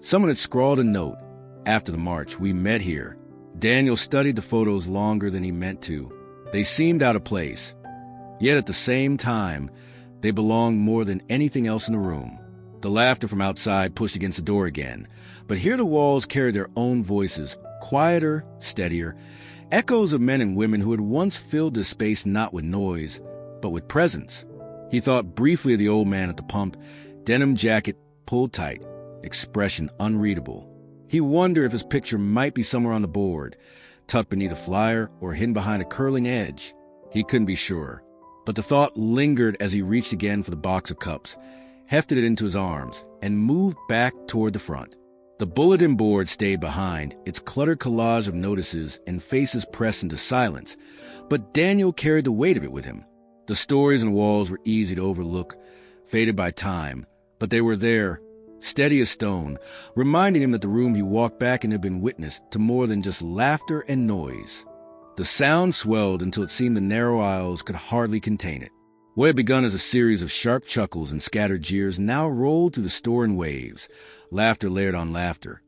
someone had scrawled a note. After the march, we met here. Daniel studied the photos longer than he meant to. They seemed out of place. Yet at the same time, they belonged more than anything else in the room. The laughter from outside pushed against the door again, but here the walls carried their own voices, quieter, steadier, echoes of men and women who had once filled this space not with noise, but with presence. He thought briefly of the old man at the pump, denim jacket pulled tight, expression unreadable. He wondered if his picture might be somewhere on the board, tucked beneath a flyer or hidden behind a curling edge. He couldn't be sure, but the thought lingered as he reached again for the box of cups, hefted it into his arms, and moved back toward the front. The bulletin board stayed behind, its cluttered collage of notices and faces pressed into silence, but Daniel carried the weight of it with him. The stories on the walls were easy to overlook, faded by time, but they were there, steady as stone, reminding him that the room he walked back in had been witness to more than just laughter and noise. The sound swelled until it seemed the narrow aisles could hardly contain it. What had begun as a series of sharp chuckles and scattered jeers now rolled through the store in waves, laughter layered on laughter,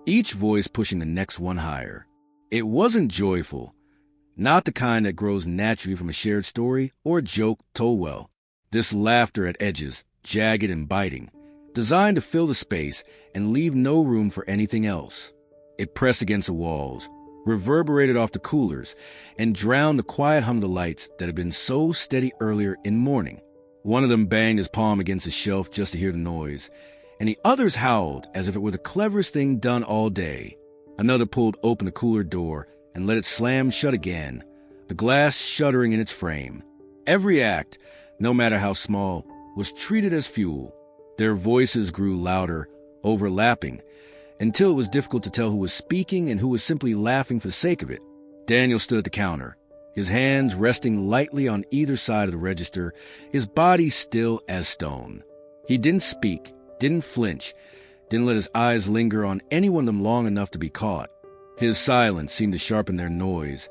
each voice pushing the next one higher. It wasn't joyful, not the kind that grows naturally from a shared story or a joke told well. This laughter at edges, jagged and biting, designed to fill the space and leave no room for anything else. It pressed against the walls, reverberated off the coolers, and drowned the quiet hum of the lights that had been so steady earlier in morning. One of them banged his palm against the shelf just to hear the noise, and the others howled as if it were the cleverest thing done all day. Another pulled open the cooler door and let it slam shut again, the glass shuddering in its frame. Every act, no matter how small, was treated as fuel. Their voices grew louder, overlapping, until it was difficult to tell who was speaking and who was simply laughing for the sake of it. Daniel stood at the counter, his hands resting lightly on either side of the register, his body still as stone. He didn't speak, didn't flinch, didn't let his eyes linger on any one of them long enough to be caught. His silence seemed to sharpen their noise,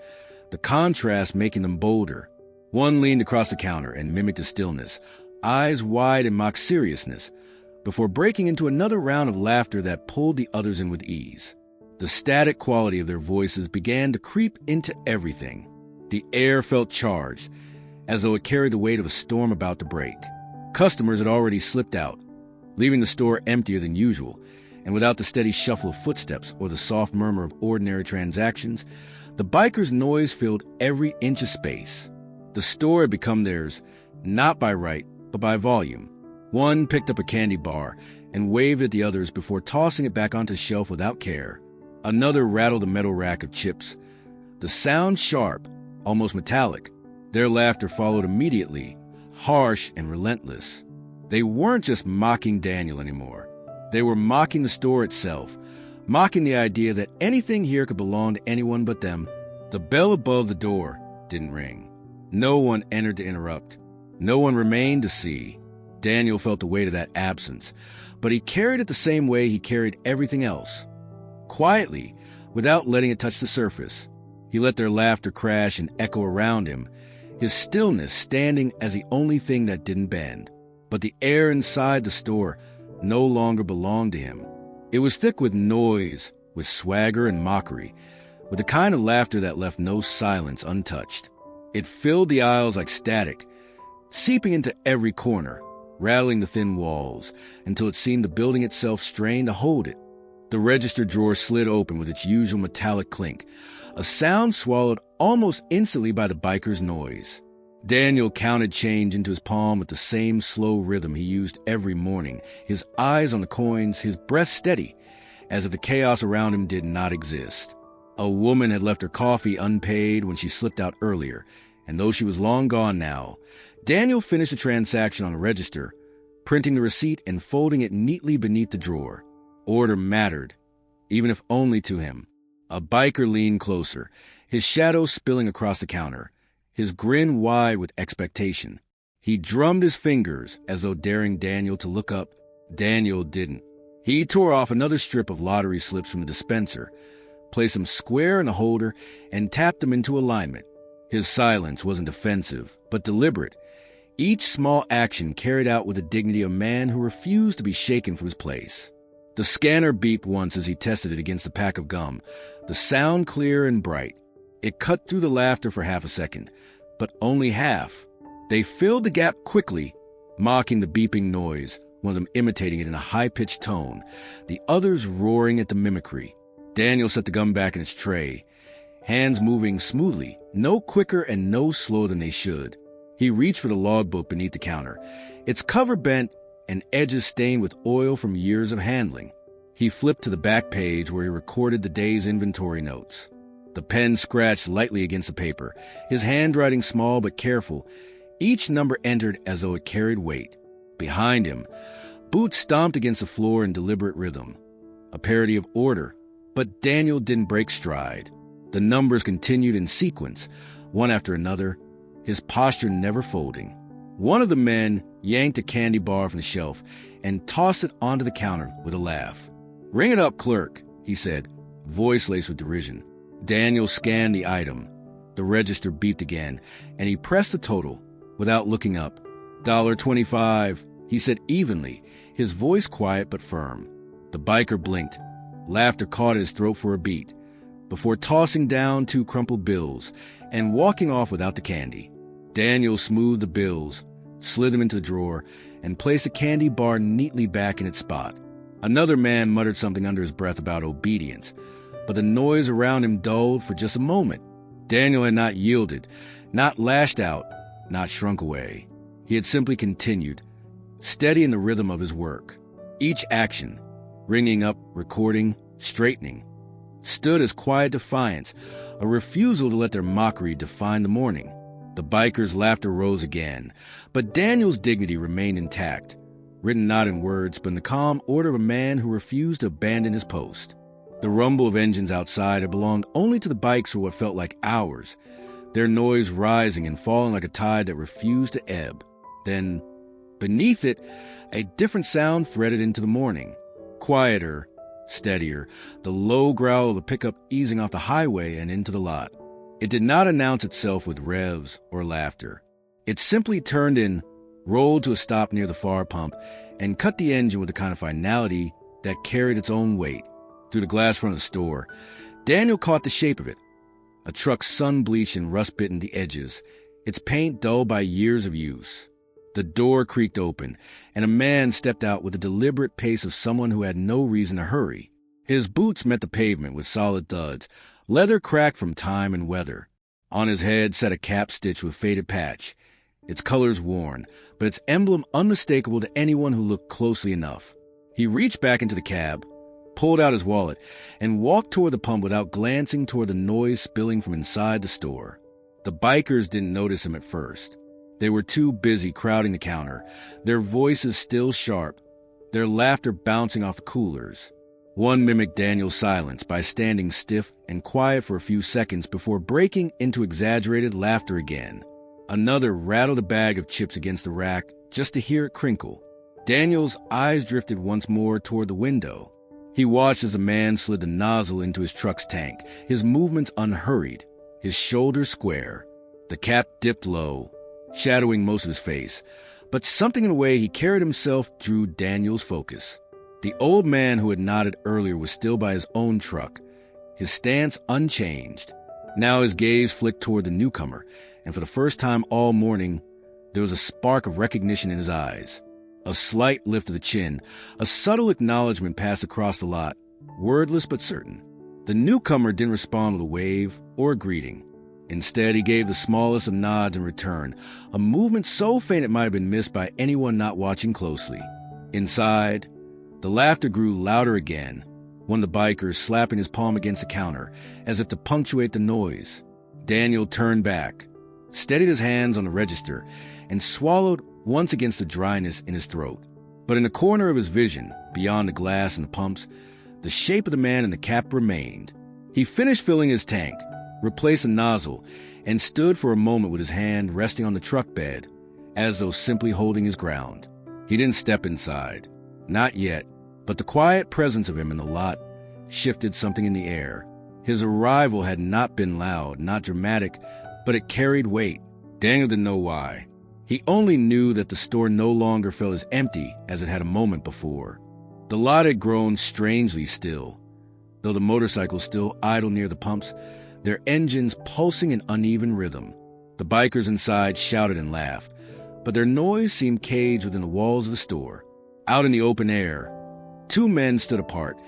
the contrast making them bolder. One leaned across the counter and mimicked the stillness, eyes wide in mock seriousness, before breaking into another round of laughter that pulled the others in with ease. The static quality of their voices began to creep into everything. The air felt charged, as though it carried the weight of a storm about to break. Customers had already slipped out, leaving the store emptier than usual, and without the steady shuffle of footsteps or the soft murmur of ordinary transactions, the bikers' noise filled every inch of space. The store had become theirs, not by right, but by volume. One picked up a candy bar and waved at the others before tossing it back onto the shelf without care. Another rattled a metal rack of chips, the sound sharp, almost metallic. Their laughter followed immediately, harsh and relentless. They weren't just mocking Daniel anymore. They were mocking the store itself, mocking the idea that anything here could belong to anyone but them. The bell above the door didn't ring. No one entered to interrupt. No one remained to see. Daniel felt the weight of that absence, but he carried it the same way he carried everything else. Quietly, without letting it touch the surface. He let their laughter crash and echo around him, his stillness standing as the only thing that didn't bend. But the air inside the store no longer belonged to him. It was thick with noise, with swagger and mockery, with the kind of laughter that left no silence untouched. It filled the aisles like static, seeping into every corner, rattling the thin walls, until it seemed the building itself strained to hold it. The register drawer slid open with its usual metallic clink, a sound swallowed almost instantly by the biker's noise. Daniel counted change into his palm with the same slow rhythm he used every morning, his eyes on the coins, his breath steady, as if the chaos around him did not exist. A woman had left her coffee unpaid when she slipped out earlier, and though she was long gone now, Daniel finished the transaction on the register, printing the receipt and folding it neatly beneath the drawer. Order mattered, even if only to him. A biker leaned closer, his shadow spilling across the counter, his grin wide with expectation. He drummed his fingers as though daring Daniel to look up. Daniel didn't. He tore off another strip of lottery slips from the dispenser, placed them square in the holder, and tapped them into alignment. His silence wasn't defensive, but deliberate. Each small action carried out with the dignity of a man who refused to be shaken from his place. The scanner beeped once as he tested it against a pack of gum, the sound clear and bright. It cut through the laughter for half a second, but only half. They filled the gap quickly, mocking the beeping noise, one of them imitating it in a high-pitched tone, the others roaring at the mimicry. Daniel set the gum back in its tray, hands moving smoothly, no quicker and no slower than they should. He reached for the logbook beneath the counter, its cover bent and edges stained with oil from years of handling. He flipped to the back page where he recorded the day's inventory notes. The pen scratched lightly against the paper, his handwriting small but careful, each number entered as though it carried weight. Behind him, boots stomped against the floor in deliberate rhythm, a parody of order, but Daniel didn't break stride. The numbers continued in sequence, one after another, his posture never folding. One of the men yanked a candy bar from the shelf and tossed it onto the counter with a laugh. "Ring it up, clerk," he said, voice laced with derision. Daniel scanned the item. The register beeped again, and he pressed the total without looking up. $1.25, he said evenly, his voice quiet but firm. The biker blinked. Laughter caught at his throat for a beat, before tossing down 2 crumpled bills and walking off without the candy. Daniel smoothed the bills, slid them into the drawer, and placed the candy bar neatly back in its spot. Another man muttered something under his breath about obedience, but the noise around him dulled for just a moment. Daniel had not yielded, not lashed out, not shrunk away. He had simply continued, steady in the rhythm of his work. Each action, ringing up, recording, straightening, stood as quiet defiance, a refusal to let their mockery define the morning. The biker's laughter rose again, but Daniel's dignity remained intact, written not in words, but in the calm order of a man who refused to abandon his post. The rumble of engines outside had belonged only to the bikes for what felt like hours, their noise rising and falling like a tide that refused to ebb. Then, beneath it, a different sound threaded into the morning. Quieter, steadier, the low growl of the pickup easing off the highway and into the lot. It did not announce itself with revs or laughter. It simply turned in, rolled to a stop near the far pump, and cut the engine with a kind of finality that carried its own weight. Through the glass front of the store, Daniel caught the shape of it. A truck sun-bleached and rust-bitten the edges, its paint dulled by years of use. The door creaked open, and a man stepped out with the deliberate pace of someone who had no reason to hurry. His boots met the pavement with solid thuds, leather cracked from time and weather. On his head sat a cap stitched with faded patch, its colors worn, but its emblem unmistakable to anyone who looked closely enough. He reached back into the cab, pulled out his wallet, and walked toward the pump without glancing toward the noise spilling from inside the store. The bikers didn't notice him at first. They were too busy crowding the counter, their voices still sharp, their laughter bouncing off the coolers. One mimicked Daniel's silence by standing stiff and quiet for a few seconds before breaking into exaggerated laughter again. Another rattled a bag of chips against the rack just to hear it crinkle. Daniel's eyes drifted once more toward the window. He watched as a man slid the nozzle into his truck's tank, his movements unhurried, his shoulders square. The cap dipped low, shadowing most of his face, but something in the way he carried himself drew Daniel's focus. The old man who had nodded earlier was still by his own truck, his stance unchanged. Now his gaze flicked toward the newcomer, and for the first time all morning, there was a spark of recognition in his eyes. A slight lift of the chin, a subtle acknowledgement passed across the lot, wordless but certain. The newcomer didn't respond with a wave or a greeting. Instead, he gave the smallest of nods in return, a movement so faint it might have been missed by anyone not watching closely. Inside, the laughter grew louder again, one of the bikers slapping his palm against the counter, as if to punctuate the noise. Daniel turned back, steadied his hands on the register, and swallowed once against the dryness in his throat. But in the corner of his vision, beyond the glass and the pumps, the shape of the man in the cap remained. He finished filling his tank, replaced the nozzle, and stood for a moment with his hand resting on the truck bed, as though simply holding his ground. He didn't step inside. Not yet, but the quiet presence of him in the lot shifted something in the air. His arrival had not been loud, not dramatic, but it carried weight. Daniel didn't know why. He only knew that the store no longer felt as empty as it had a moment before. The lot had grown strangely still, though the motorcycles still idled near the pumps, their engines pulsing in uneven rhythm. The bikers inside shouted and laughed, but their noise seemed caged within the walls of the store. Out in the open air, two men stood apart,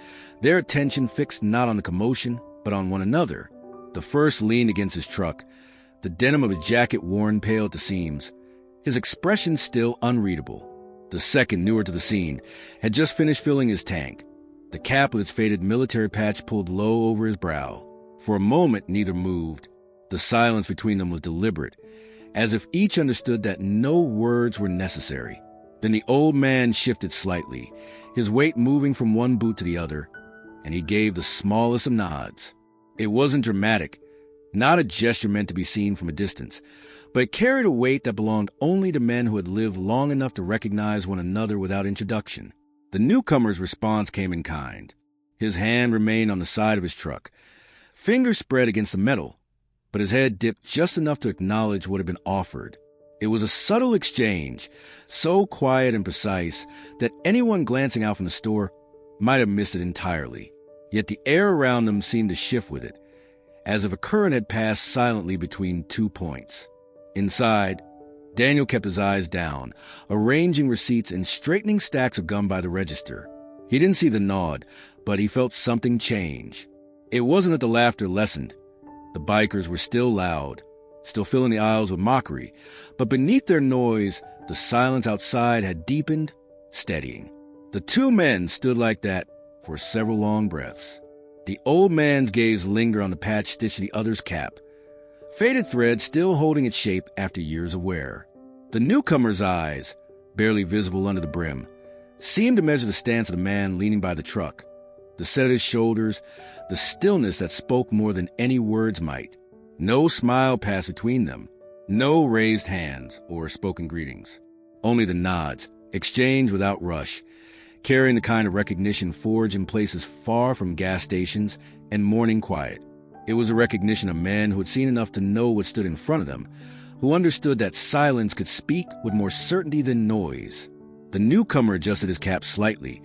their attention fixed not on the commotion, but on one another. The first leaned against his truck, the denim of his jacket worn pale at the seams, his expression still unreadable. The second, newer to the scene, had just finished filling his tank, the cap with its faded military patch pulled low over his brow. For a moment, neither moved. The silence between them was deliberate, as if each understood that no words were necessary. Then the old man shifted slightly, his weight moving from one boot to the other, and he gave the smallest of nods. It wasn't dramatic, not a gesture meant to be seen from a distance, but it carried a weight that belonged only to men who had lived long enough to recognize one another without introduction. The newcomer's response came in kind. His hand remained on the side of his truck, fingers spread against the metal, but his head dipped just enough to acknowledge what had been offered. It was a subtle exchange, so quiet and precise that anyone glancing out from the store might have missed it entirely. Yet the air around them seemed to shift with it, as if a current had passed silently between 2 points. Inside, Daniel kept his eyes down, arranging receipts and straightening stacks of gum by the register. He didn't see the nod, but he felt something change. It wasn't that the laughter lessened. The bikers were still loud, still filling the aisles with mockery, but beneath their noise, the silence outside had deepened, steadying. The two men stood like that for several long breaths. The old man's gaze lingered on the patch stitched to the other's cap, faded thread still holding its shape after years of wear. The newcomer's eyes, barely visible under the brim, seemed to measure the stance of the man leaning by the truck, the set of his shoulders, the stillness that spoke more than any words might. No smile passed between them, no raised hands or spoken greetings. Only the nods, exchanged without rush, carrying the kind of recognition forged in places far from gas stations and morning quiet. It was a recognition of men who had seen enough to know what stood in front of them, who understood that silence could speak with more certainty than noise. The newcomer adjusted his cap slightly,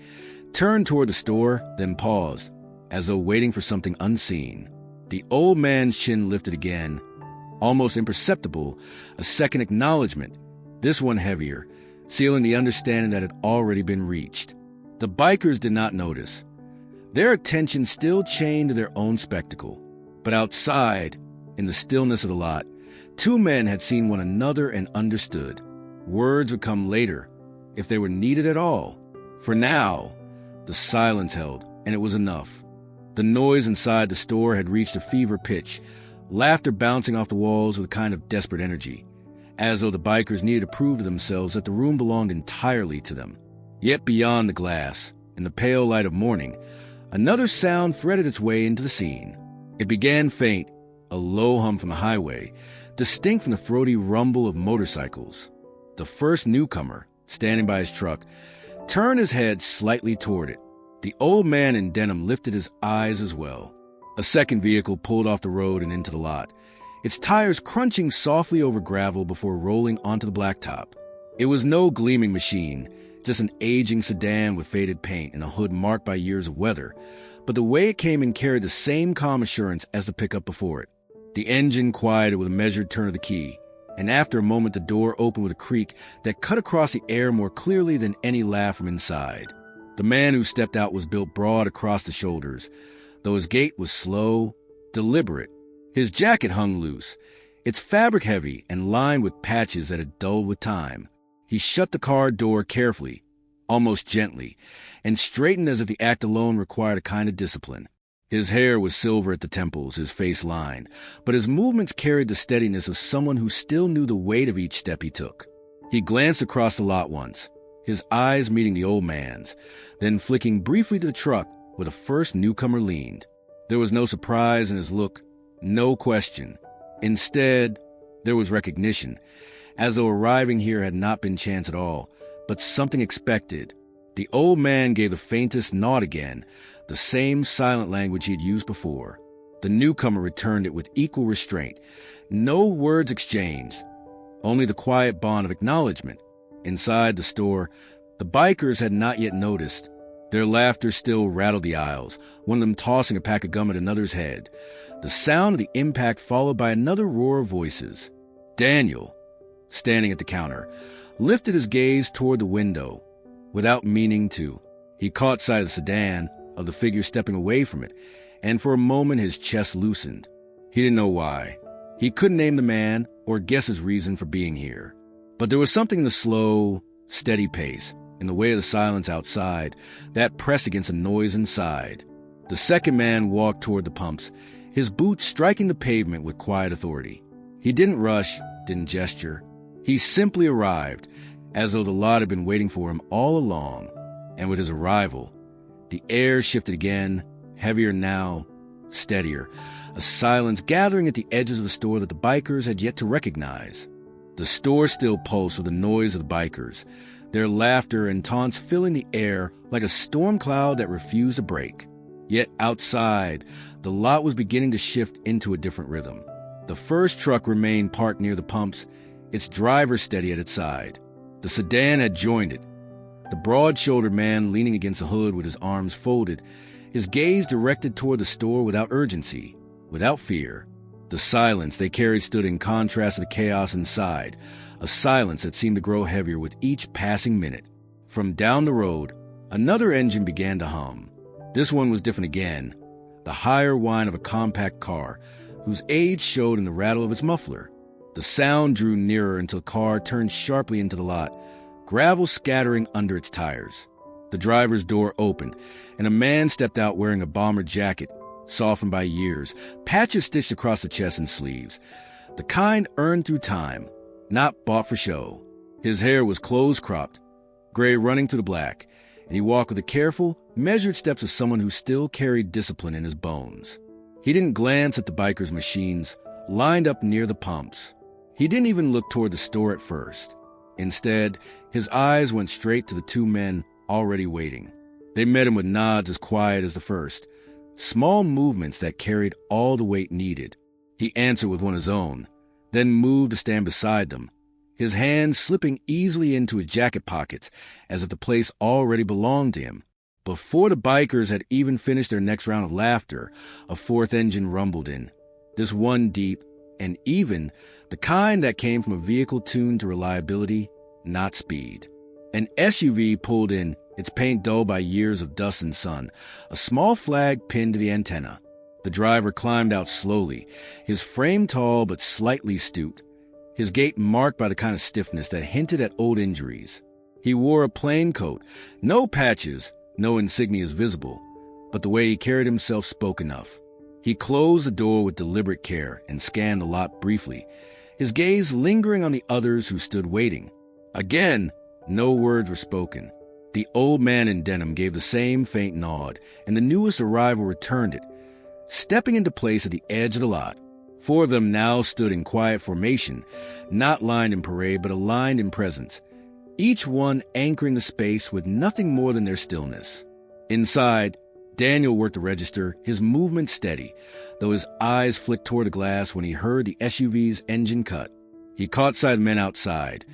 turned toward the store, then paused, as though waiting for something unseen. The old man's chin lifted again, almost imperceptible, a second acknowledgement, this one heavier, sealing the understanding that had already been reached. The bikers did not notice, their attention still chained to their own spectacle. But outside, in the stillness of the lot, two men had seen one another and understood. Words would come later, if they were needed at all. For now, the silence held, and it was enough. The noise inside the store had reached a fever pitch, laughter bouncing off the walls with a kind of desperate energy, as though the bikers needed to prove to themselves that the room belonged entirely to them. Yet beyond the glass, in the pale light of morning, another sound threaded its way into the scene. It began faint, a low hum from the highway, distinct from the throaty rumble of motorcycles. The first newcomer, standing by his truck, turned his head slightly toward it. The old man in denim lifted his eyes as well. A second vehicle pulled off the road and into the lot, its tires crunching softly over gravel before rolling onto the blacktop. It was no gleaming machine, just an aging sedan with faded paint and a hood marked by years of weather, but the way it came in carried the same calm assurance as the pickup before it. The engine quieted with a measured turn of the key, and after a moment the door opened with a creak that cut across the air more clearly than any laugh from inside. The man who stepped out was built broad across the shoulders, though his gait was slow, deliberate. His jacket hung loose, its fabric heavy and lined with patches that had dulled with time. He shut the car door carefully, almost gently, and straightened as if the act alone required a kind of discipline. His hair was silver at the temples, his face lined, but his movements carried the steadiness of someone who still knew the weight of each step he took. He glanced across the lot once, his eyes meeting the old man's, then flicking briefly to the truck where the first newcomer leaned. There was no surprise in his look, no question. Instead, there was recognition, as though arriving here had not been chance at all, but something expected. The old man gave the faintest nod again, the same silent language he had used before. The newcomer returned it with equal restraint. No words exchanged, only the quiet bond of acknowledgement. Inside the store, the bikers had not yet noticed. Their laughter still rattled the aisles, one of them tossing a pack of gum at another's head. The sound of the impact followed by another roar of voices. Daniel, standing at the counter, lifted his gaze toward the window. Without meaning to, he caught sight of the sedan, of the figure stepping away from it, and for a moment his chest loosened. He didn't know why. He couldn't name the man or guess his reason for being here. But there was something in the slow, steady pace, in the way of the silence outside, that pressed against the noise inside. The second man walked toward the pumps, his boots striking the pavement with quiet authority. He didn't rush, didn't gesture. He simply arrived, as though the lot had been waiting for him all along. And with his arrival, the air shifted again, heavier now, steadier, a silence gathering at the edges of the store that the bikers had yet to recognize. The store still pulsed with the noise of the bikers, their laughter and taunts filling the air like a storm cloud that refused to break. Yet outside, the lot was beginning to shift into a different rhythm. The first truck remained parked near the pumps, its driver steady at its side. The sedan had joined it, the broad-shouldered man leaning against the hood with his arms folded, his gaze directed toward the store without urgency, without fear. The silence they carried stood in contrast to the chaos inside, a silence that seemed to grow heavier with each passing minute. From down the road, another engine began to hum. This one was different again, the higher whine of a compact car, whose age showed in the rattle of its muffler. The sound drew nearer until the car turned sharply into the lot, gravel scattering under its tires. The driver's door opened, and a man stepped out wearing a bomber jacket, softened by years, patches stitched across the chest and sleeves, the kind earned through time, not bought for show. His hair was close-cropped, gray running to the black, and he walked with the careful, measured steps of someone who still carried discipline in his bones. He didn't glance at the bikers' machines, lined up near the pumps. He didn't even look toward the store at first. Instead, his eyes went straight to the two men already waiting. They met him with nods as quiet as the first, small movements that carried all the weight needed. He answered with one of his own, then moved to stand beside them, his hands slipping easily into his jacket pockets as if the place already belonged to him. Before the bikers had even finished their next round of laughter, a fourth engine rumbled in, this one deep and even, the kind that came from a vehicle tuned to reliability, not speed. An SUV pulled in, its paint dulled by years of dust and sun, a small flag pinned to the antenna. The driver climbed out slowly, his frame tall but slightly stooped, his gait marked by the kind of stiffness that hinted at old injuries. He wore a plain coat, no patches, no insignias visible, but the way he carried himself spoke enough. He closed the door with deliberate care and scanned the lot briefly, his gaze lingering on the others who stood waiting. Again, no words were spoken. The old man in denim gave the same faint nod, and the newest arrival returned it, stepping into place at the edge of the lot. Four of them now stood in quiet formation, not lined in parade but aligned in presence, each one anchoring the space with nothing more than their stillness. Inside, Daniel worked the register, his movement steady, though his eyes flicked toward the glass when he heard the SUV's engine cut. He caught sight of men outside,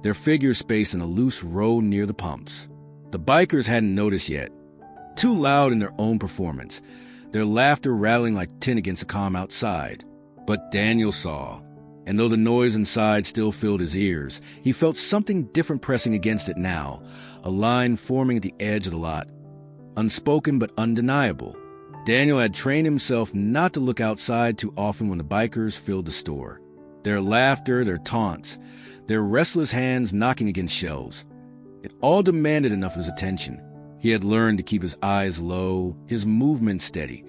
their figures spaced in a loose row near the pumps. The bikers hadn't noticed yet, too loud in their own performance, their laughter rattling like tin against the calm outside. But Daniel saw, and though the noise inside still filled his ears, he felt something different pressing against it now, a line forming at the edge of the lot. Unspoken but undeniable. Daniel had trained himself not to look outside too often when the bikers filled the store. Their laughter, their taunts, their restless hands knocking against shelves. It all demanded enough of his attention. He had learned to keep his eyes low, his movement steady,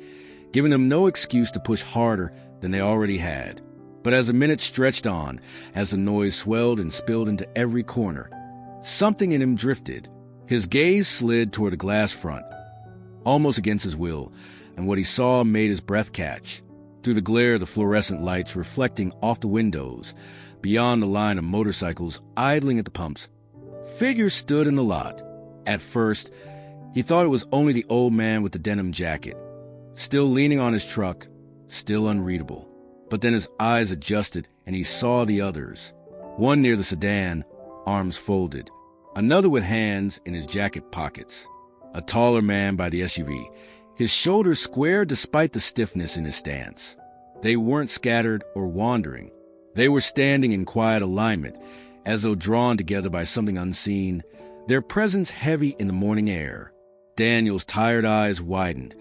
giving them no excuse to push harder than they already had. But as the minutes stretched on, as the noise swelled and spilled into every corner, something in him drifted. His gaze slid toward a glass front, almost against his will, and what he saw made his breath catch. Through the glare of the fluorescent lights reflecting off the windows, beyond the line of motorcycles idling at the pumps, figures stood in the lot. At first, he thought it was only the old man with the denim jacket, still leaning on his truck, still unreadable. But then his eyes adjusted and he saw the others. One near the sedan, arms folded. Another with hands in his jacket pockets. A taller man by the SUV, his shoulders square despite the stiffness in his stance. They weren't scattered or wandering. They were standing in quiet alignment, as though drawn together by something unseen, their presence heavy in the morning air. Daniel's tired eyes widened,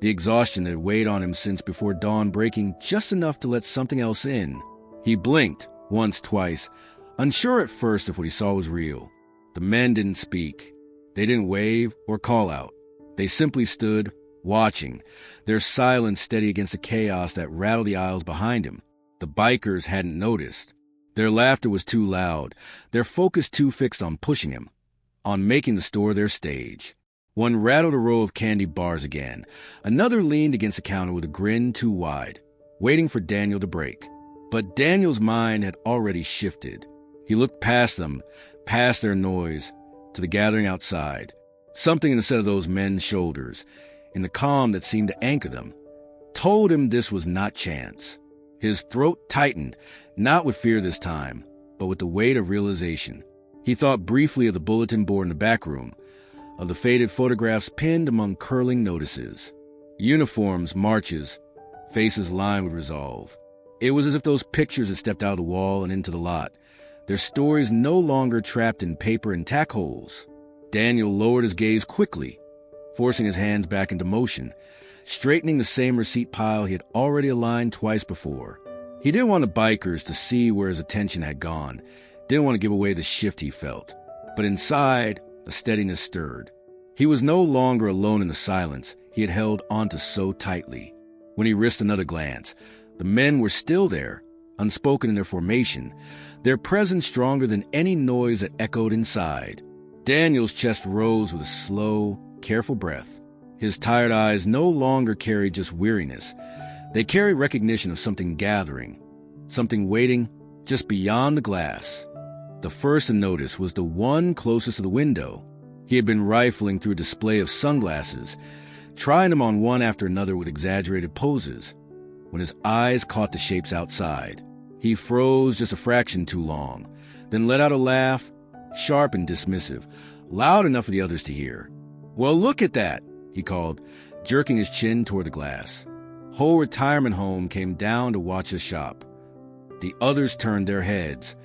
the exhaustion that had weighed on him since before dawn breaking just enough to let something else in. He blinked, once, twice, unsure at first if what he saw was real. The men didn't speak. They didn't wave or call out. They simply stood, watching, their silence steady against the chaos that rattled the aisles behind him. The bikers hadn't noticed. Their laughter was too loud, their focus too fixed on pushing him, on making the store their stage. One rattled a row of candy bars again. Another leaned against the counter with a grin too wide, waiting for Daniel to break. But Daniel's mind had already shifted. He looked past them, past their noise, to the gathering outside. Something in the set of those men's shoulders, in the calm that seemed to anchor them, told him this was not chance. His throat tightened, not with fear this time, but with the weight of realization. He thought briefly of the bulletin board in the back room, of the faded photographs pinned among curling notices. Uniforms, marches, faces lined with resolve. It was as if those pictures had stepped out of the wall and into the lot, their stories no longer trapped in paper and tack holes. Daniel lowered his gaze quickly, forcing his hands back into motion, straightening the same receipt pile he had already aligned twice before. He didn't want the bikers to see where his attention had gone, didn't want to give away the shift he felt. But inside, a steadiness stirred. He was no longer alone in the silence he had held onto so tightly. When he risked another glance, the men were still there, unspoken in their formation, their presence stronger than any noise that echoed inside. Daniel's chest rose with a slow, careful breath. His tired eyes no longer carried just weariness. They carried recognition of something gathering, something waiting just beyond the glass. The first to notice was the one closest to the window. He had been rifling through a display of sunglasses, trying them on one after another with exaggerated poses, when his eyes caught the shapes outside. He froze just a fraction too long, then let out a laugh, sharp and dismissive, loud enough for the others to hear. "Well, look at that," he called, jerking his chin toward the glass. Whole retirement home came down to watch us shop. The others turned their heads,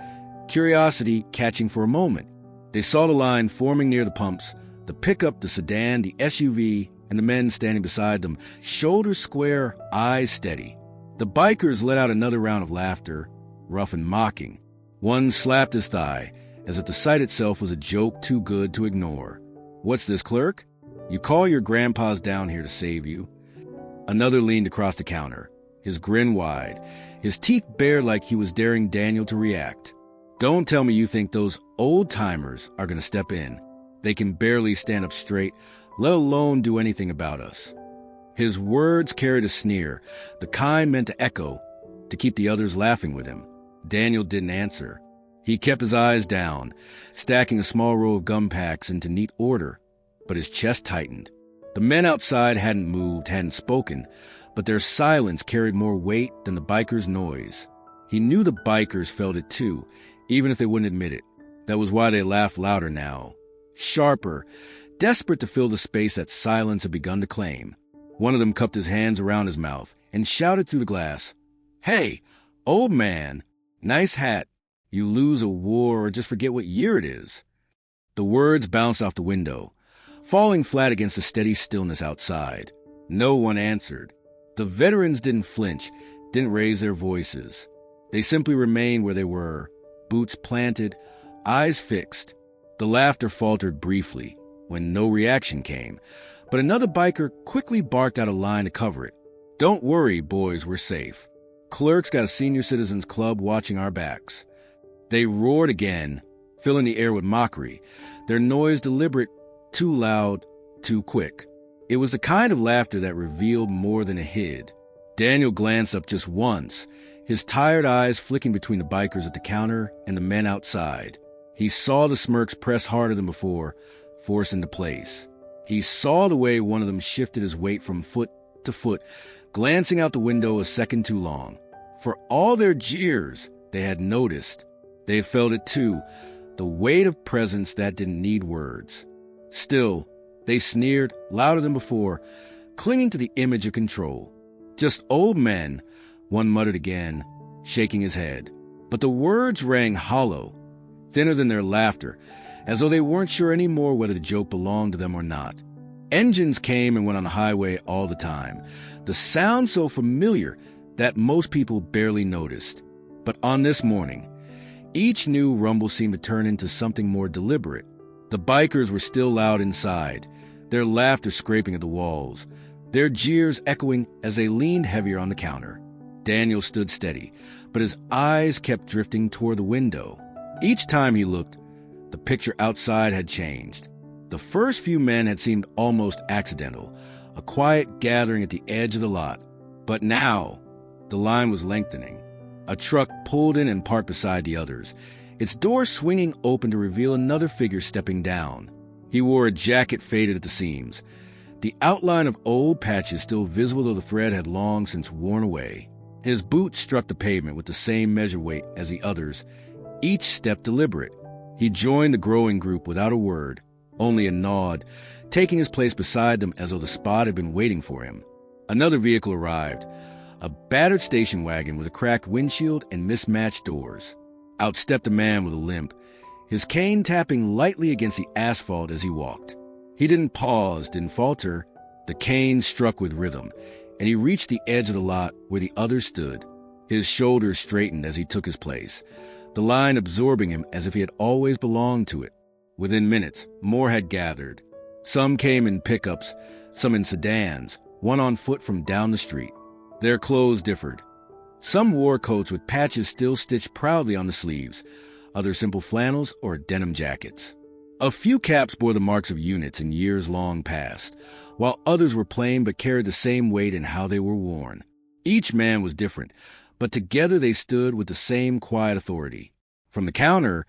curiosity catching for a moment. They saw the line forming near the pumps, the pickup, the sedan, the SUV, and the men standing beside them, shoulders square, eyes steady. The bikers let out another round of laughter, rough and mocking. One slapped his thigh, as if the sight itself was a joke too good to ignore. "What's this, Clerk? You call your grandpas down here to save you?" Another leaned across the counter, his grin wide, his teeth bared like he was daring Daniel to react. "Don't tell me you think those old-timers are going to step in. They can barely stand up straight, let alone do anything about us." His words carried a sneer, the kind meant to echo, to keep the others laughing with him. Daniel didn't answer. He kept his eyes down, stacking a small row of gum packs into neat order, but his chest tightened. The men outside hadn't moved, hadn't spoken, but their silence carried more weight than the bikers' noise. He knew the bikers felt it too, even if they wouldn't admit it. That was why they laughed louder now, sharper, desperate to fill the space that silence had begun to claim. One of them cupped his hands around his mouth and shouted through the glass, "Hey, old man, nice hat. You lose a war or just forget what year it is." The words bounced off the window, falling flat against the steady stillness outside. No one answered. The veterans didn't flinch, didn't raise their voices. They simply remained where they were, boots planted, eyes fixed. The laughter faltered briefly, when no reaction came, but another biker quickly barked out a line to cover it. "Don't worry, boys, we're safe. Clerk's got a senior citizens club watching our backs." They roared again, filling the air with mockery, their noise deliberate, too loud, too quick. It was the kind of laughter that revealed more than it hid. Daniel glanced up just once, his tired eyes flicking between the bikers at the counter and the men outside. He saw the smirks press harder than before, force into place. He saw the way one of them shifted his weight from foot to foot, glancing out the window a second too long. For all their jeers, they had noticed. They had felt it too, the weight of presence that didn't need words. Still, they sneered louder than before, clinging to the image of control. Just old men, one muttered again, shaking his head. But the words rang hollow, thinner than their laughter, as though they weren't sure anymore whether the joke belonged to them or not. Engines came and went on the highway all the time, the sound so familiar that most people barely noticed. But on this morning, each new rumble seemed to turn into something more deliberate. The bikers were still loud inside, their laughter scraping at the walls, their jeers echoing as they leaned heavier on the counter. Daniel stood steady, but his eyes kept drifting toward the window. Each time he looked, the picture outside had changed. The first few men had seemed almost accidental, a quiet gathering at the edge of the lot. But now, the line was lengthening. A truck pulled in and parked beside the others, its door swinging open to reveal another figure stepping down. He wore a jacket faded at the seams, the outline of old patches still visible though the thread had long since worn away. His boot struck the pavement with the same measure weight as the others, each step deliberate. He joined the growing group without a word, only a nod, taking his place beside them as though the spot had been waiting for him. Another vehicle arrived, a battered station wagon with a cracked windshield and mismatched doors. Out stepped a man with a limp, his cane tapping lightly against the asphalt as he walked. He didn't pause, didn't falter. The cane struck with rhythm, and he reached the edge of the lot where the others stood. His shoulders straightened as he took his place, the line absorbing him as if he had always belonged to it. Within minutes, more had gathered. Some came in pickups, some in sedans, one on foot from down the street. Their clothes differed. Some wore coats with patches still stitched proudly on the sleeves, others simple flannels or denim jackets. A few caps bore the marks of units in years long past, while others were plain but carried the same weight in how they were worn. Each man was different, but together they stood with the same quiet authority. From the counter,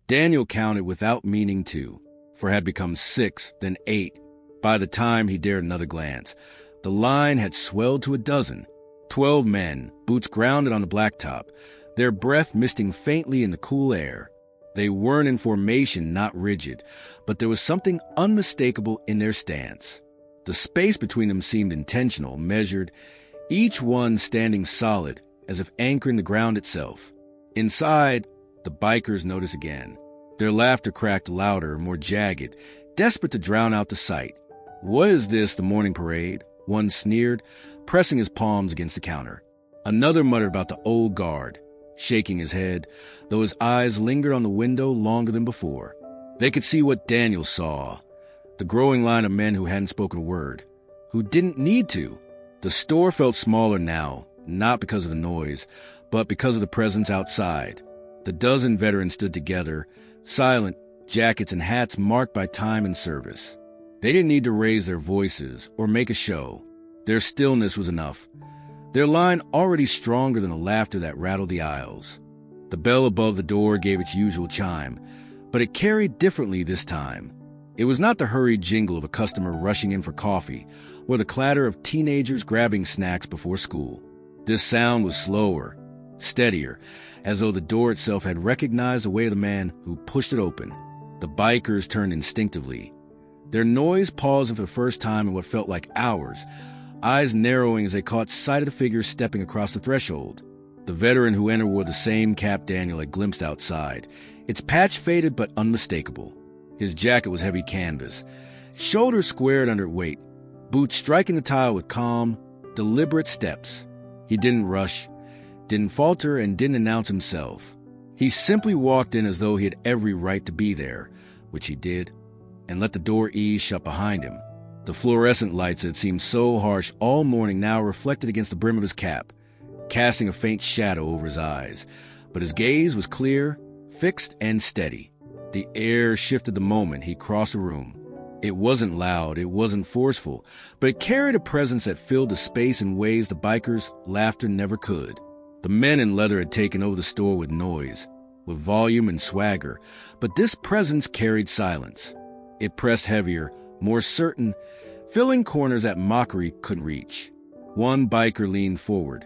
Daniel counted without meaning to, for it had become 6, then 8. By the time he dared another glance, the line had swelled to a dozen. 12 men, boots grounded on the blacktop, their breath misting faintly in the cool air. They weren't in formation, not rigid, but there was something unmistakable in their stance. The space between them seemed intentional, measured, each one standing solid, as if anchoring the ground itself. Inside, the bikers noticed again. Their laughter cracked louder, more jagged, desperate to drown out the sight. "What is this, the morning parade?" One sneered, pressing his palms against the counter. Another muttered about the old guard, shaking his head, though his eyes lingered on the window longer than before. They could see what Daniel saw, the growing line of men who hadn't spoken a word, who didn't need to. The store felt smaller now, not because of the noise, but because of the presence outside. The dozen veterans stood together, silent, jackets and hats marked by time and service. They didn't need to raise their voices or make a show. Their stillness was enough. Their line already stronger than the laughter that rattled the aisles. The bell above the door gave its usual chime, but it carried differently this time. It was not the hurried jingle of a customer rushing in for coffee, or the clatter of teenagers grabbing snacks before school. This sound was slower, steadier, as though the door itself had recognized the weight of the man who pushed it open. The bikers turned instinctively. Their noise paused for the first time in what felt like hours, eyes narrowing as they caught sight of the figure stepping across the threshold. The veteran who entered wore the same cap Daniel had glimpsed outside, its patch faded but unmistakable. His jacket was heavy canvas, shoulders squared under weight, boots striking the tile with calm, deliberate steps. He didn't rush, didn't falter, and didn't announce himself. He simply walked in as though he had every right to be there, which he did, and let the door ease shut behind him. The fluorescent lights that had seemed so harsh all morning now reflected against the brim of his cap, casting a faint shadow over his eyes, but his gaze was clear, fixed, and steady. The air shifted the moment he crossed the room. It wasn't loud, it wasn't forceful, but it carried a presence that filled the space in ways the bikers' laughter never could. The men in leather had taken over the store with noise, with volume and swagger, but this presence carried silence. It pressed heavier, more certain, filling corners that mockery couldn't reach. One biker leaned forward,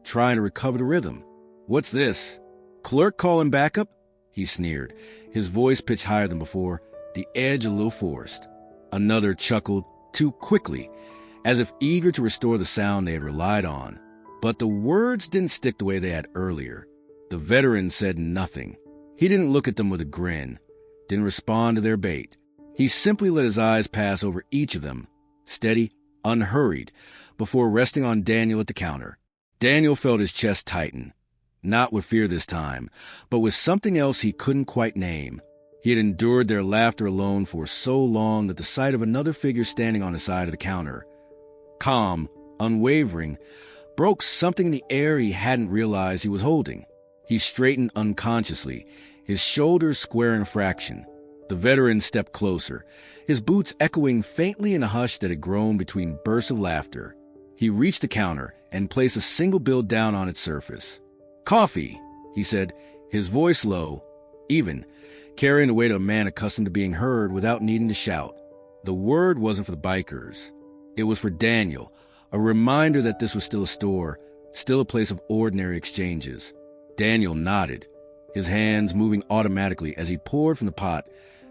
trying to recover the rhythm. "What's this? Clerk calling backup?" he sneered, his voice pitched higher than before, the edge a little forced. Another chuckled, too quickly, as if eager to restore the sound they had relied on. But the words didn't stick the way they had earlier. The veteran said nothing. He didn't look at them with a grin, didn't respond to their bait. He simply let his eyes pass over each of them, steady, unhurried, before resting on Daniel at the counter. Daniel felt his chest tighten, not with fear this time, but with something else he couldn't quite name. He had endured their laughter alone for so long that the sight of another figure standing on the side of the counter, calm, unwavering, broke something in the air he hadn't realized he was holding. He straightened unconsciously, his shoulders square in fraction. The veteran stepped closer, his boots echoing faintly in a hush that had grown between bursts of laughter. He reached the counter and placed a single bill down on its surface. "Coffee," he said, his voice low, even, carrying the weight of a man accustomed to being heard without needing to shout. The word wasn't for the bikers. It was for Daniel, a reminder that this was still a store, still a place of ordinary exchanges. Daniel nodded, his hands moving automatically as he poured from the pot,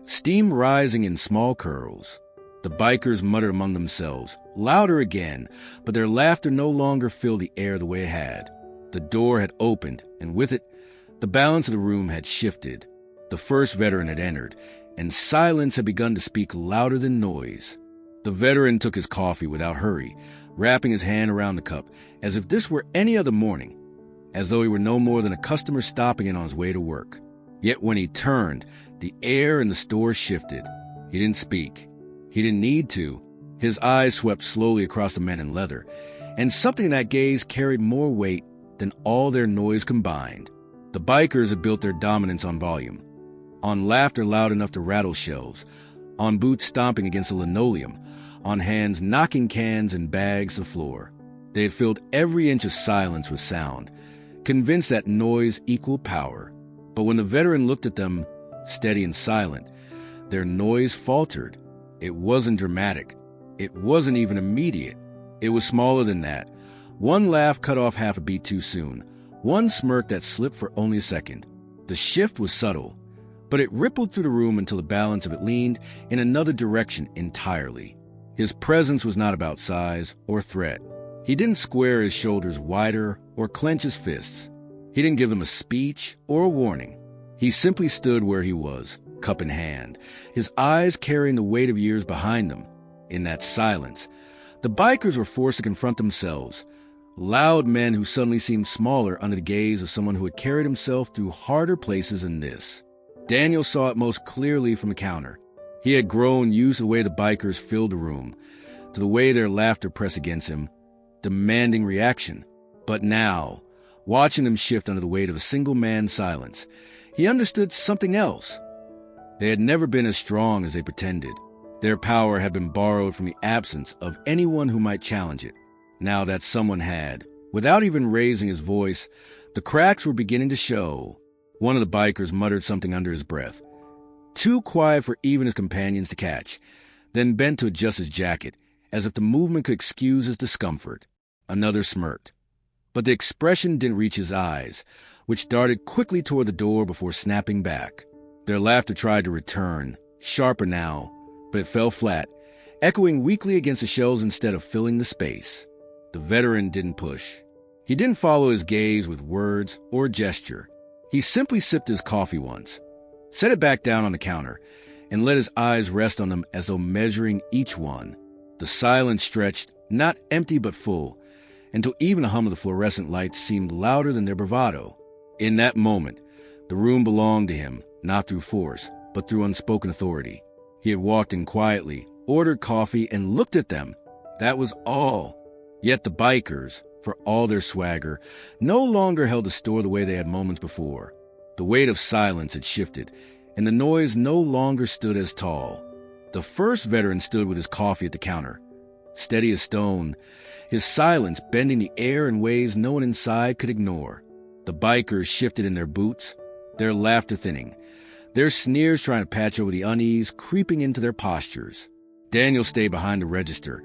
steam rising in small curls. The bikers muttered among themselves, louder again, but their laughter no longer filled the air the way it had. The door had opened, and with it, the balance of the room had shifted. The first veteran had entered, and silence had begun to speak louder than noise. The veteran took his coffee without hurry, wrapping his hand around the cup, as if this were any other morning, as though he were no more than a customer stopping in on his way to work. Yet when he turned, the air in the store shifted. He didn't speak. He didn't need to. His eyes swept slowly across the men in leather, and something in that gaze carried more weight than all their noise combined. The bikers had built their dominance on volume, on laughter loud enough to rattle shelves, on boots stomping against the linoleum, on hands knocking cans and bags to the floor. They had filled every inch of silence with sound, convinced that noise equaled power. But when the veteran looked at them, steady and silent, their noise faltered. It wasn't dramatic. It wasn't even immediate. It was smaller than that. One laugh cut off half a beat too soon. One smirk that slipped for only a second. The shift was subtle, but it rippled through the room until the balance of it leaned in another direction entirely. His presence was not about size or threat. He didn't square his shoulders wider or clench his fists. He didn't give them a speech or a warning. He simply stood where he was, cup in hand, his eyes carrying the weight of years behind them. In that silence, the bikers were forced to confront themselves, loud men who suddenly seemed smaller under the gaze of someone who had carried himself through harder places than this. Daniel saw it most clearly from the counter. He had grown used to the way the bikers filled the room, to the way their laughter pressed against him, demanding reaction. But now, watching them shift under the weight of a single man's silence, he understood something else. They had never been as strong as they pretended. Their power had been borrowed from the absence of anyone who might challenge it. Now that someone had, without even raising his voice, the cracks were beginning to show. One of the bikers muttered something under his breath, too quiet for even his companions to catch, then bent to adjust his jacket, as if the movement could excuse his discomfort. Another smirked. But the expression didn't reach his eyes, which darted quickly toward the door before snapping back. Their laughter tried to return, sharper now, but it fell flat, echoing weakly against the shelves instead of filling the space. The veteran didn't push. He didn't follow his gaze with words or gesture. He simply sipped his coffee once, set it back down on the counter, and let his eyes rest on them as though measuring each one. The silence stretched, not empty but full, until even the hum of the fluorescent lights seemed louder than their bravado. In that moment, the room belonged to him, not through force, but through unspoken authority. He had walked in quietly, ordered coffee, and looked at them. That was all. Yet the bikers, for all their swagger, no longer held the store the way they had moments before. The weight of silence had shifted, and the noise no longer stood as tall. The first veteran stood with his coffee at the counter, steady as stone, his silence bending the air in ways no one inside could ignore. The bikers shifted in their boots, their laughter thinning, their sneers trying to patch over the unease creeping into their postures. Daniel stayed behind the register,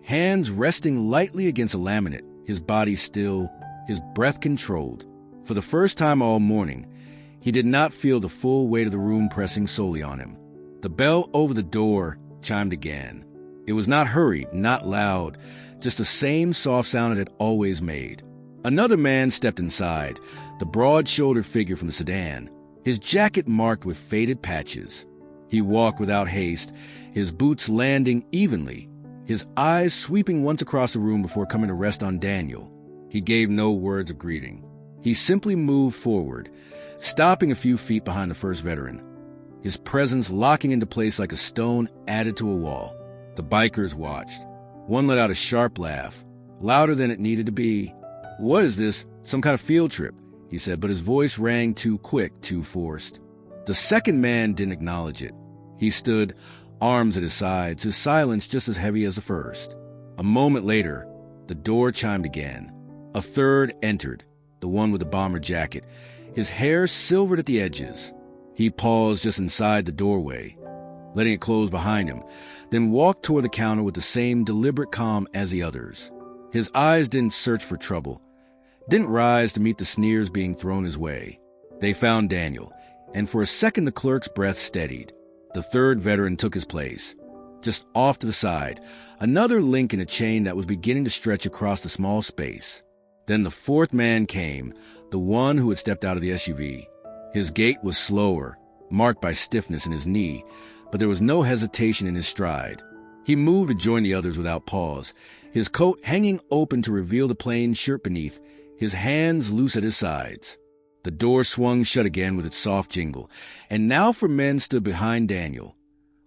hands resting lightly against a laminate, his body still, his breath controlled. For the first time all morning, he did not feel the full weight of the room pressing solely on him. The bell over the door chimed again. It was not hurried, not loud, just the same soft sound it had always made. Another man stepped inside, the broad-shouldered figure from the sedan, his jacket marked with faded patches. He walked without haste, his boots landing evenly, his eyes sweeping once across the room before coming to rest on Daniel. He gave no words of greeting. He simply moved forward, stopping a few feet behind the first veteran, his presence locking into place like a stone added to a wall. The bikers watched. One let out a sharp laugh, louder than it needed to be. "What is this? Some kind of field trip?" he said, but his voice rang too quick, too forced. The second man didn't acknowledge it. He stood, arms at his sides, his silence just as heavy as the first. A moment later, the door chimed again. A third entered, the one with the bomber jacket, his hair silvered at the edges. He paused just inside the doorway, letting it close behind him, then walked toward the counter with the same deliberate calm as the others. His eyes didn't search for trouble, didn't rise to meet the sneers being thrown his way. They found Daniel, and for a second the clerk's breath steadied. The third veteran took his place, just off to the side, another link in a chain that was beginning to stretch across the small space. Then the fourth man came, the one who had stepped out of the SUV. His gait was slower, marked by stiffness in his knee, but there was no hesitation in his stride. He moved to join the others without pause, his coat hanging open to reveal the plain shirt beneath, his hands loose at his sides. The door swung shut again with its soft jingle, and now four men stood behind Daniel,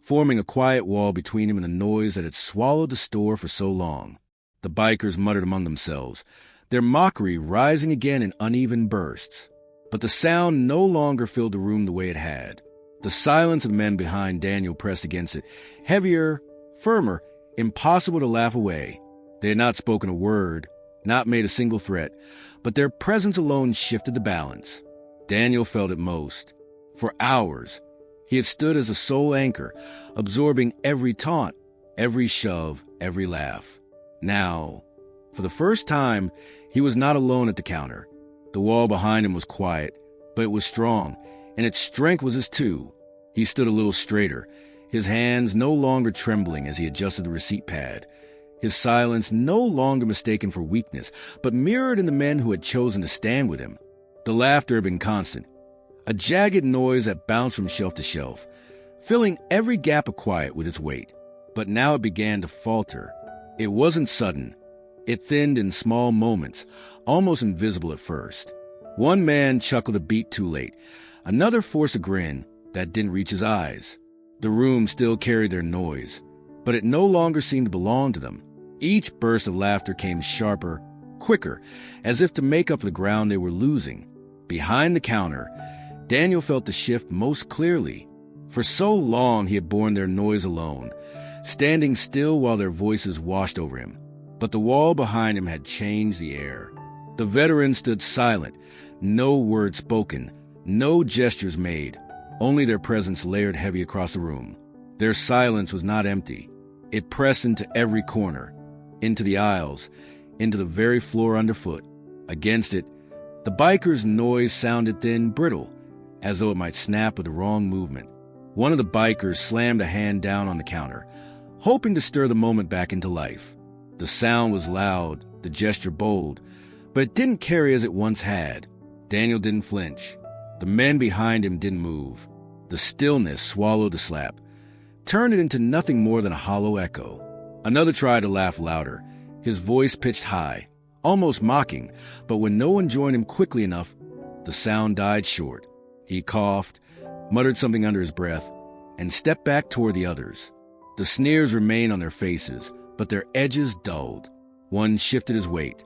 forming a quiet wall between him and the noise that had swallowed the store for so long. The bikers muttered among themselves, their mockery rising again in uneven bursts. But the sound no longer filled the room the way it had. The silence of men behind Daniel pressed against it, heavier, firmer, impossible to laugh away. They had not spoken a word, not made a single threat, but their presence alone shifted the balance. Daniel felt it most. For hours, he had stood as a sole anchor, absorbing every taunt, every shove, every laugh. Now, for the first time, he was not alone at the counter. The wall behind him was quiet, but it was strong, and its strength was his too. He stood a little straighter, his hands no longer trembling as he adjusted the receipt pad, his silence no longer mistaken for weakness, but mirrored in the men who had chosen to stand with him. The laughter had been constant, a jagged noise that bounced from shelf to shelf, filling every gap of quiet with its weight. But now it began to falter. It wasn't sudden. It thinned in small moments, almost invisible at first. One man chuckled a beat too late. Another forced a grin that didn't reach his eyes. The room still carried their noise, but it no longer seemed to belong to them. Each burst of laughter came sharper, quicker, as if to make up the ground they were losing. Behind the counter, Daniel felt the shift most clearly. For so long he had borne their noise alone, standing still while their voices washed over him. But the wall behind him had changed the air. The veterans stood silent, no word spoken, no gestures made, only their presence layered heavy across the room. Their silence was not empty. It pressed into every corner, into the aisles, into the very floor underfoot. Against it, the bikers' noise sounded thin, brittle, as though it might snap with the wrong movement. One of the bikers slammed a hand down on the counter, hoping to stir the moment back into life. The sound was loud, the gesture bold, but it didn't carry as it once had. Daniel didn't flinch. The men behind him didn't move. The stillness swallowed the slap, turned it into nothing more than a hollow echo. Another tried to laugh louder, his voice pitched high, almost mocking, but when no one joined him quickly enough, the sound died short. He coughed, muttered something under his breath, and stepped back toward the others. The sneers remained on their faces, but their edges dulled. One shifted his weight,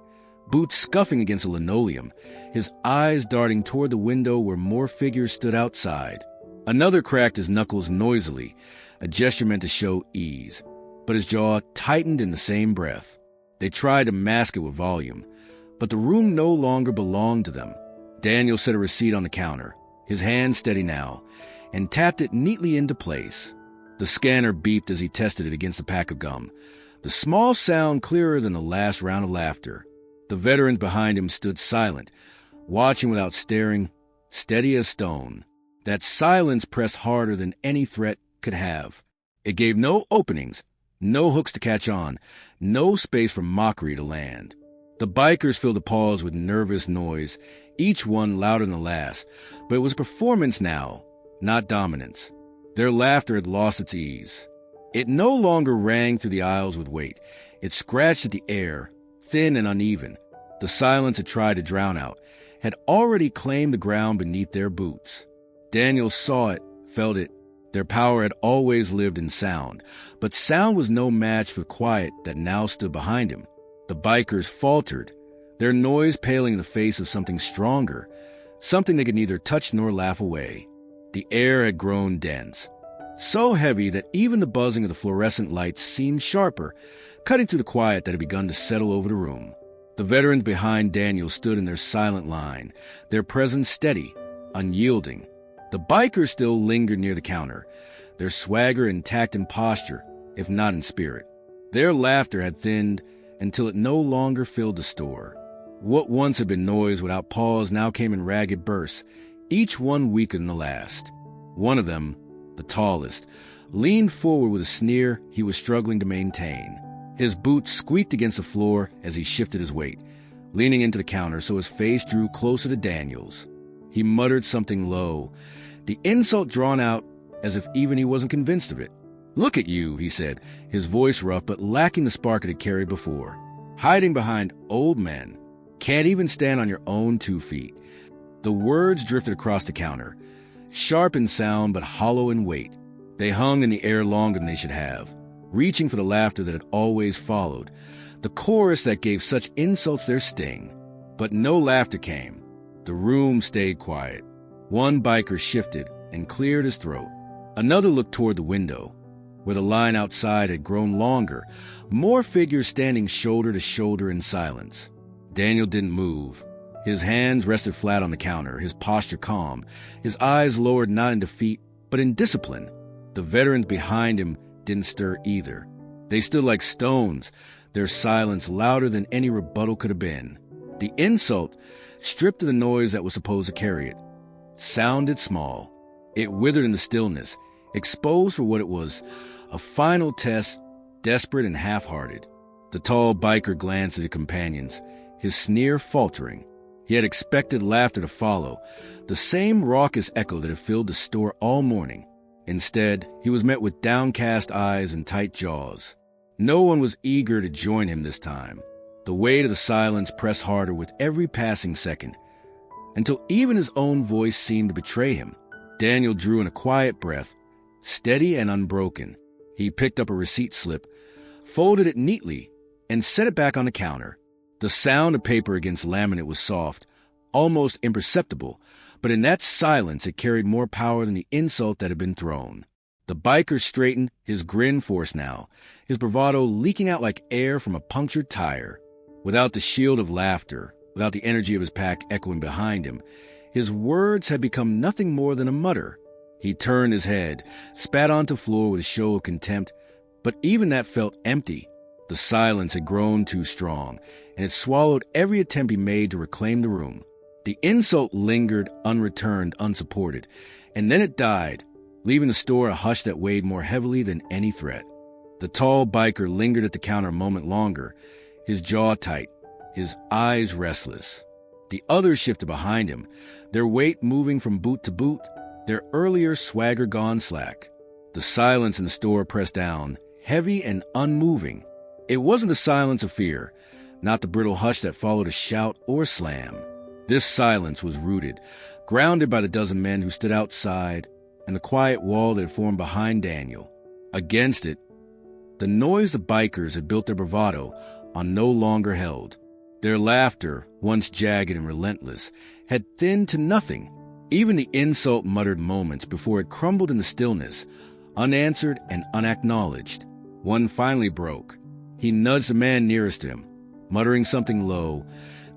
boots scuffing against the linoleum, his eyes darting toward the window where more figures stood outside. Another cracked his knuckles noisily, a gesture meant to show ease, but his jaw tightened in the same breath. They tried to mask it with volume, but the room no longer belonged to them. Daniel set a receipt on the counter, his hand steady now, and tapped it neatly into place. The scanner beeped as he tested it against a pack of gum, the small sound clearer than the last round of laughter. The veterans behind him stood silent, watching without staring, steady as stone. That silence pressed harder than any threat could have. It gave no openings, no hooks to catch on, no space for mockery to land. The bikers filled the pause with nervous noise, each one louder than the last, but it was performance now, not dominance. Their laughter had lost its ease. It no longer rang through the aisles with weight. It scratched at the air, thin and uneven. The silence it tried to drown out had already claimed the ground beneath their boots. Daniel saw it, felt it. Their power had always lived in sound, but sound was no match for quiet that now stood behind him. The bikers faltered, their noise paling in the face of something stronger, something they could neither touch nor laugh away. The air had grown dense, so heavy that even the buzzing of the fluorescent lights seemed sharper, cutting through the quiet that had begun to settle over the room. The veterans behind Daniel stood in their silent line, their presence steady, unyielding. The bikers still lingered near the counter, their swagger intact in posture, if not in spirit. Their laughter had thinned until it no longer filled the store. What once had been noise without pause now came in ragged bursts, each one weaker than the last. One of them, the tallest, leaned forward with a sneer he was struggling to maintain. His boots squeaked against the floor as he shifted his weight, leaning into the counter so his face drew closer to Daniel's. He muttered something low, the insult drawn out as if even he wasn't convinced of it. "Look at you," he said, his voice rough but lacking the spark it had carried before. "Hiding behind old men. Can't even stand on your own 2 feet." The words drifted across the counter, sharp in sound but hollow in weight. They hung in the air longer than they should have, reaching for the laughter that had always followed, the chorus that gave such insults their sting. But no laughter came. The room stayed quiet. One biker shifted and cleared his throat. Another looked toward the window, where the line outside had grown longer, more figures standing shoulder to shoulder in silence. Daniel didn't move. His hands rested flat on the counter, his posture calm, his eyes lowered not in defeat, but in discipline. The veterans behind him didn't stir either. They stood like stones, their silence louder than any rebuttal could have been. The insult, stripped of the noise that was supposed to carry it, sounded small. It withered in the stillness, exposed for what it was, a final test, desperate and half-hearted. The tall biker glanced at his companions, his sneer faltering. He had expected laughter to follow, the same raucous echo that had filled the store all morning. Instead, he was met with downcast eyes and tight jaws. No one was eager to join him this time. The weight of the silence pressed harder with every passing second, until even his own voice seemed to betray him. Daniel drew in a quiet breath, steady and unbroken. He picked up a receipt slip, folded it neatly, and set it back on the counter. The sound of paper against laminate was soft, almost imperceptible, but in that silence it carried more power than the insult that had been thrown. The biker straightened, his grin forced now, his bravado leaking out like air from a punctured tire. Without the shield of laughter, without the energy of his pack echoing behind him, his words had become nothing more than a mutter. He turned his head, spat onto the floor with a show of contempt, but even that felt empty. The silence had grown too strong, and it swallowed every attempt he made to reclaim the room. The insult lingered, unreturned, unsupported, and then it died, leaving the store a hush that weighed more heavily than any threat. The tall biker lingered at the counter a moment longer, his jaw tight, his eyes restless. The others shifted behind him, their weight moving from boot to boot, their earlier swagger gone slack. The silence in the store pressed down, heavy and unmoving. It wasn't the silence of fear, not the brittle hush that followed a shout or slam. This silence was rooted, grounded by the dozen men who stood outside and the quiet wall that had formed behind Daniel. Against it, the noise the bikers had built their bravado on no longer held. Their laughter, once jagged and relentless, had thinned to nothing. Even the insult muttered moments before it crumbled into stillness, unanswered and unacknowledged. One finally broke. He nudged the man nearest him, muttering something low,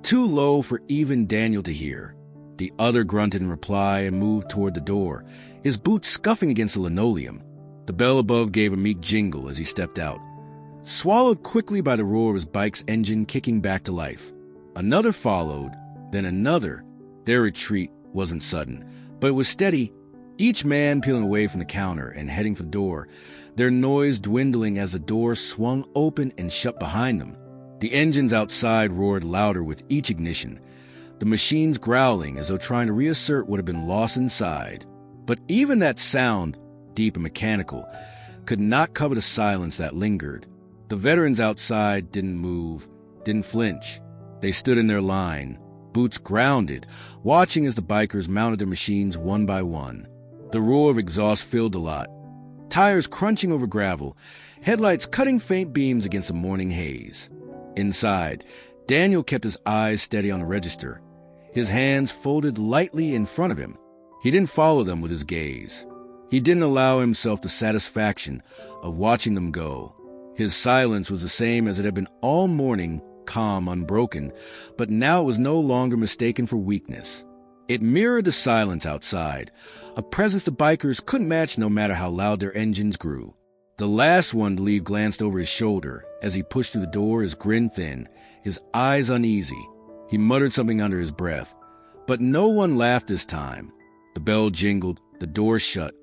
too low for even Daniel to hear. The other grunted in reply and moved toward the door, his boots scuffing against the linoleum. The bell above gave a meek jingle as he stepped out, swallowed quickly by the roar of his bike's engine kicking back to life. Another followed, then another. Their retreat wasn't sudden, but it was steady, each man peeling away from the counter and heading for the door, their noise dwindling as the door swung open and shut behind them. The engines outside roared louder with each ignition, the machines growling as though trying to reassert what had been lost inside. But even that sound, deep and mechanical, could not cover the silence that lingered. The veterans outside didn't move, didn't flinch. They stood in their line, boots grounded, watching as the bikers mounted their machines one by one. The roar of exhaust filled the lot, tires crunching over gravel, headlights cutting faint beams against the morning haze. Inside, Daniel kept his eyes steady on the register, his hands folded lightly in front of him. He didn't follow them with his gaze. He didn't allow himself the satisfaction of watching them go. His silence was the same as it had been all morning, calm, unbroken, but now it was no longer mistaken for weakness. It mirrored the silence outside, a presence the bikers couldn't match no matter how loud their engines grew. The last one to leave glanced over his shoulder as he pushed through the door, his grin thin, his eyes uneasy. He muttered something under his breath, but no one laughed this time. The bell jingled, the door shut,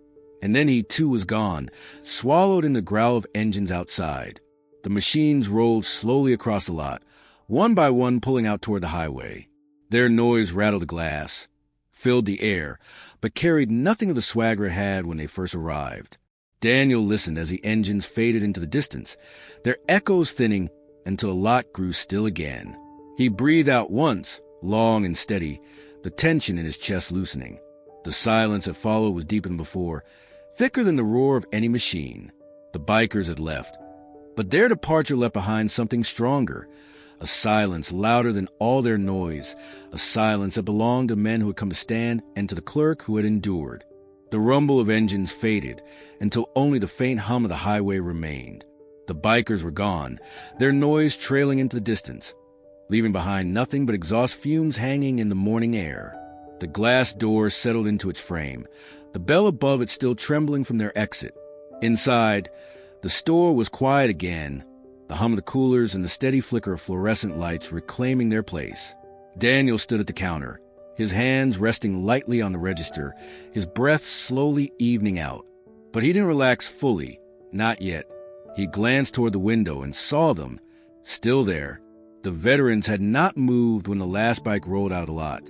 and then he too was gone, swallowed in the growl of engines outside. The machines rolled slowly across the lot, one by one pulling out toward the highway. Their noise rattled the glass, filled the air, but carried nothing of the swagger it had when they first arrived. Daniel listened as the engines faded into the distance, their echoes thinning until the lot grew still again. He breathed out once, long and steady, the tension in his chest loosening. The silence that followed was deeper than before, thicker than the roar of any machine. The bikers had left, but their departure left behind something stronger, a silence louder than all their noise, a silence that belonged to men who had come to stand and to the clerk who had endured. The rumble of engines faded until only the faint hum of the highway remained. The bikers were gone, their noise trailing into the distance, leaving behind nothing but exhaust fumes hanging in the morning air. The glass door settled into its frame, the bell above it still trembling from their exit. Inside, the store was quiet again, the hum of the coolers and the steady flicker of fluorescent lights reclaiming their place. Daniel stood at the counter, his hands resting lightly on the register, his breath slowly evening out. But he didn't relax fully, not yet. He glanced toward the window and saw them, still there. The veterans had not moved when the last bike rolled out of the lot.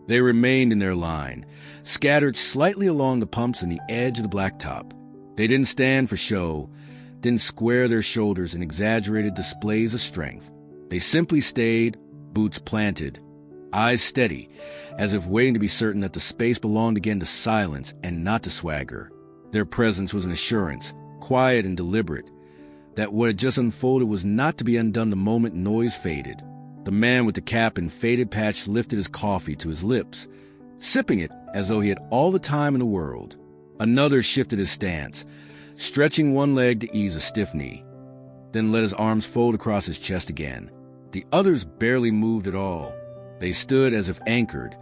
They remained in their line, scattered slightly along the pumps and the edge of the blacktop. They didn't stand for show, didn't square their shoulders in exaggerated displays of strength. They simply stayed, boots planted, eyes steady, as if waiting to be certain that the space belonged again to silence and not to swagger. Their presence was an assurance, quiet and deliberate, that what had just unfolded was not to be undone the moment noise faded. The man with the cap and faded patch lifted his coffee to his lips, sipping it as though he had all the time in the world. Another shifted his stance, stretching one leg to ease a stiff knee, then let his arms fold across his chest again. The others barely moved at all. They stood as if anchored,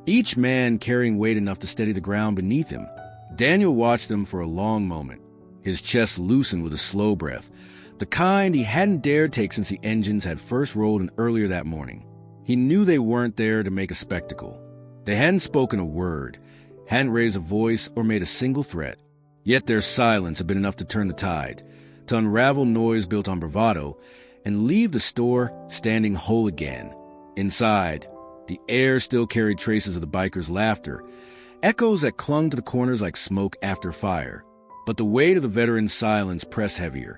each man carrying weight enough to steady the ground beneath him. Daniel watched them for a long moment, his chest loosened with a slow breath, the kind he hadn't dared take since the engines had first rolled in earlier that morning. He knew they weren't there to make a spectacle. They hadn't spoken a word, hadn't raised a voice or made a single threat. Yet their silence had been enough to turn the tide, to unravel noise built on bravado, and leave the store standing whole again. Inside, the air still carried traces of the bikers' laughter, echoes that clung to the corners like smoke after fire. But the weight of the veterans' silence pressed heavier,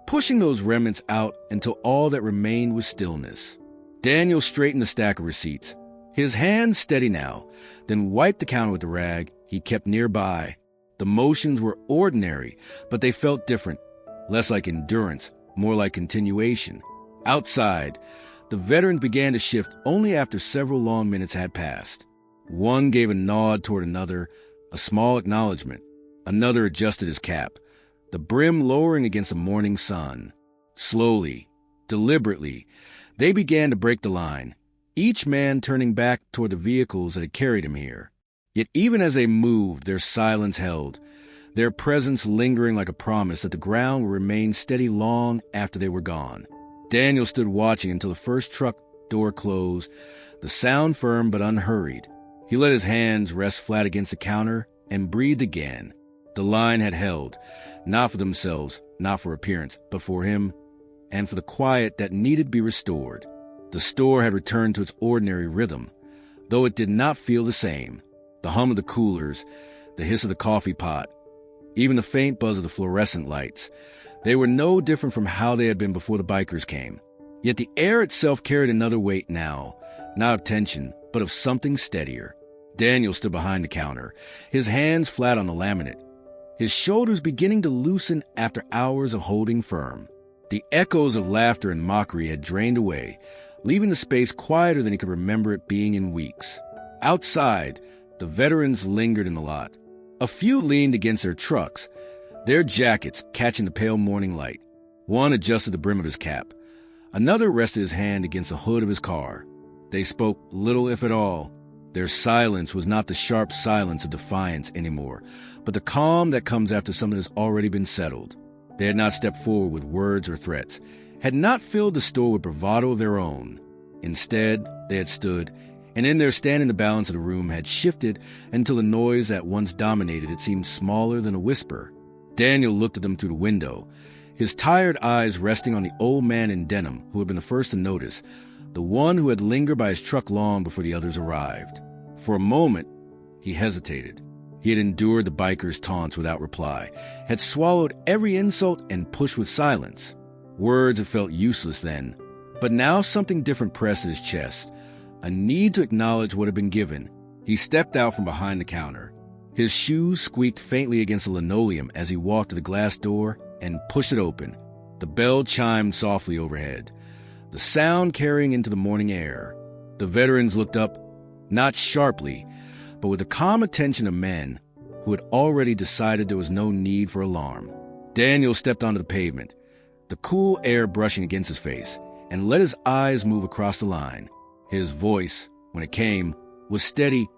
pushing those remnants out until all that remained was stillness. Daniel straightened the stack of receipts, his hands steady now, then wiped the counter with the rag he kept nearby. The motions were ordinary, but they felt different, less like endurance, more like continuation. Outside, the veterans began to shift only after several long minutes had passed. One gave a nod toward another, a small acknowledgement. Another adjusted his cap, the brim lowering against the morning sun. Slowly, deliberately, they began to break the line, each man turning back toward the vehicles that had carried him here. Yet even as they moved, their silence held, their presence lingering like a promise that the ground would remain steady long after they were gone. Daniel stood watching until the first truck door closed, the sound firm but unhurried. He let his hands rest flat against the counter and breathed again. The line had held, not for themselves, not for appearance, but for him, and for the quiet that needed to be restored. The store had returned to its ordinary rhythm, though it did not feel the same. The hum of the coolers, the hiss of the coffee pot, even the faint buzz of the fluorescent lights, they were no different from how they had been before the bikers came. Yet the air itself carried another weight now, not of tension, but of something steadier. Daniel stood behind the counter, his hands flat on the laminate, his shoulders beginning to loosen after hours of holding firm. The echoes of laughter and mockery had drained away, leaving the space quieter than he could remember it being in weeks. Outside, the veterans lingered in the lot. A few leaned against their trucks, their jackets catching the pale morning light. One adjusted the brim of his cap. Another rested his hand against the hood of his car. They spoke little, if at all. Their silence was not the sharp silence of defiance anymore, but the calm that comes after something has already been settled. They had not stepped forward with words or threats, had not filled the store with bravado of their own. Instead, they had stood, and in their standing the balance of the room had shifted until the noise that once dominated it seemed smaller than a whisper. Daniel looked at them through the window, his tired eyes resting on the old man in denim who had been the first to notice, the one who had lingered by his truck long before the others arrived. For a moment, he hesitated. He had endured the bikers' taunts without reply, had swallowed every insult and pushed with silence. Words had felt useless then, but now something different pressed at his chest, a need to acknowledge what had been given. He stepped out from behind the counter. His shoes squeaked faintly against the linoleum as he walked to the glass door and pushed it open. The bell chimed softly overhead, the sound carrying into the morning air. The veterans looked up, not sharply, but with the calm attention of men who had already decided there was no need for alarm. Daniel stepped onto the pavement, the cool air brushing against his face, and let his eyes move across the line. His voice, when it came, was steady,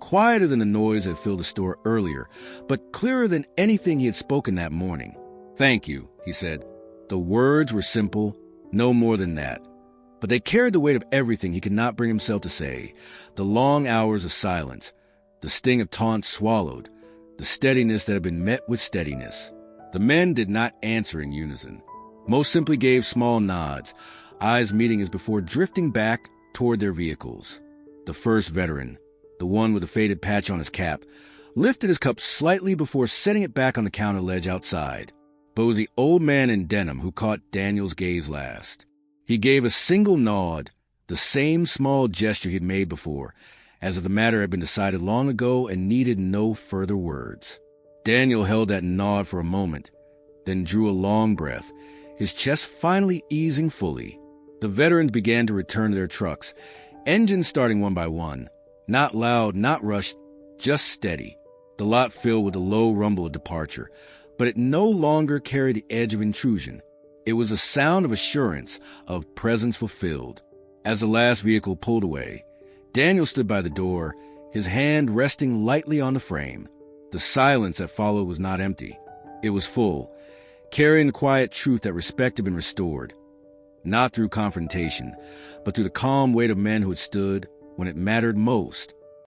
quieter than the noise that filled the store earlier, but clearer than anything he had spoken that morning. "Thank you," he said. The words were simple, no more than that, but they carried the weight of everything he could not bring himself to say, the long hours of silence, the sting of taunts swallowed, the steadiness that had been met with steadiness. The men did not answer in unison. Most simply gave small nods, eyes meeting as before drifting back toward their vehicles. The first veteran, the one with the faded patch on his cap, lifted his cup slightly before setting it back on the counter ledge outside. But it was the old man in denim who caught Daniel's gaze last. He gave a single nod, the same small gesture he had made before, as if the matter had been decided long ago and needed no further words. Daniel held that nod for a moment, then drew a long breath, his chest finally easing fully. The veterans began to return to their trucks, engines starting one by one, not loud, not rushed, just steady. The lot filled with a low rumble of departure, but it no longer carried the edge of intrusion. It was a sound of assurance, of presence fulfilled. As the last vehicle pulled away, Daniel stood by the door, his hand resting lightly on the frame. The silence that followed was not empty. It was full, carrying the quiet truth that respect had been restored, not through confrontation, but through the calm weight of men who had stood when it mattered most.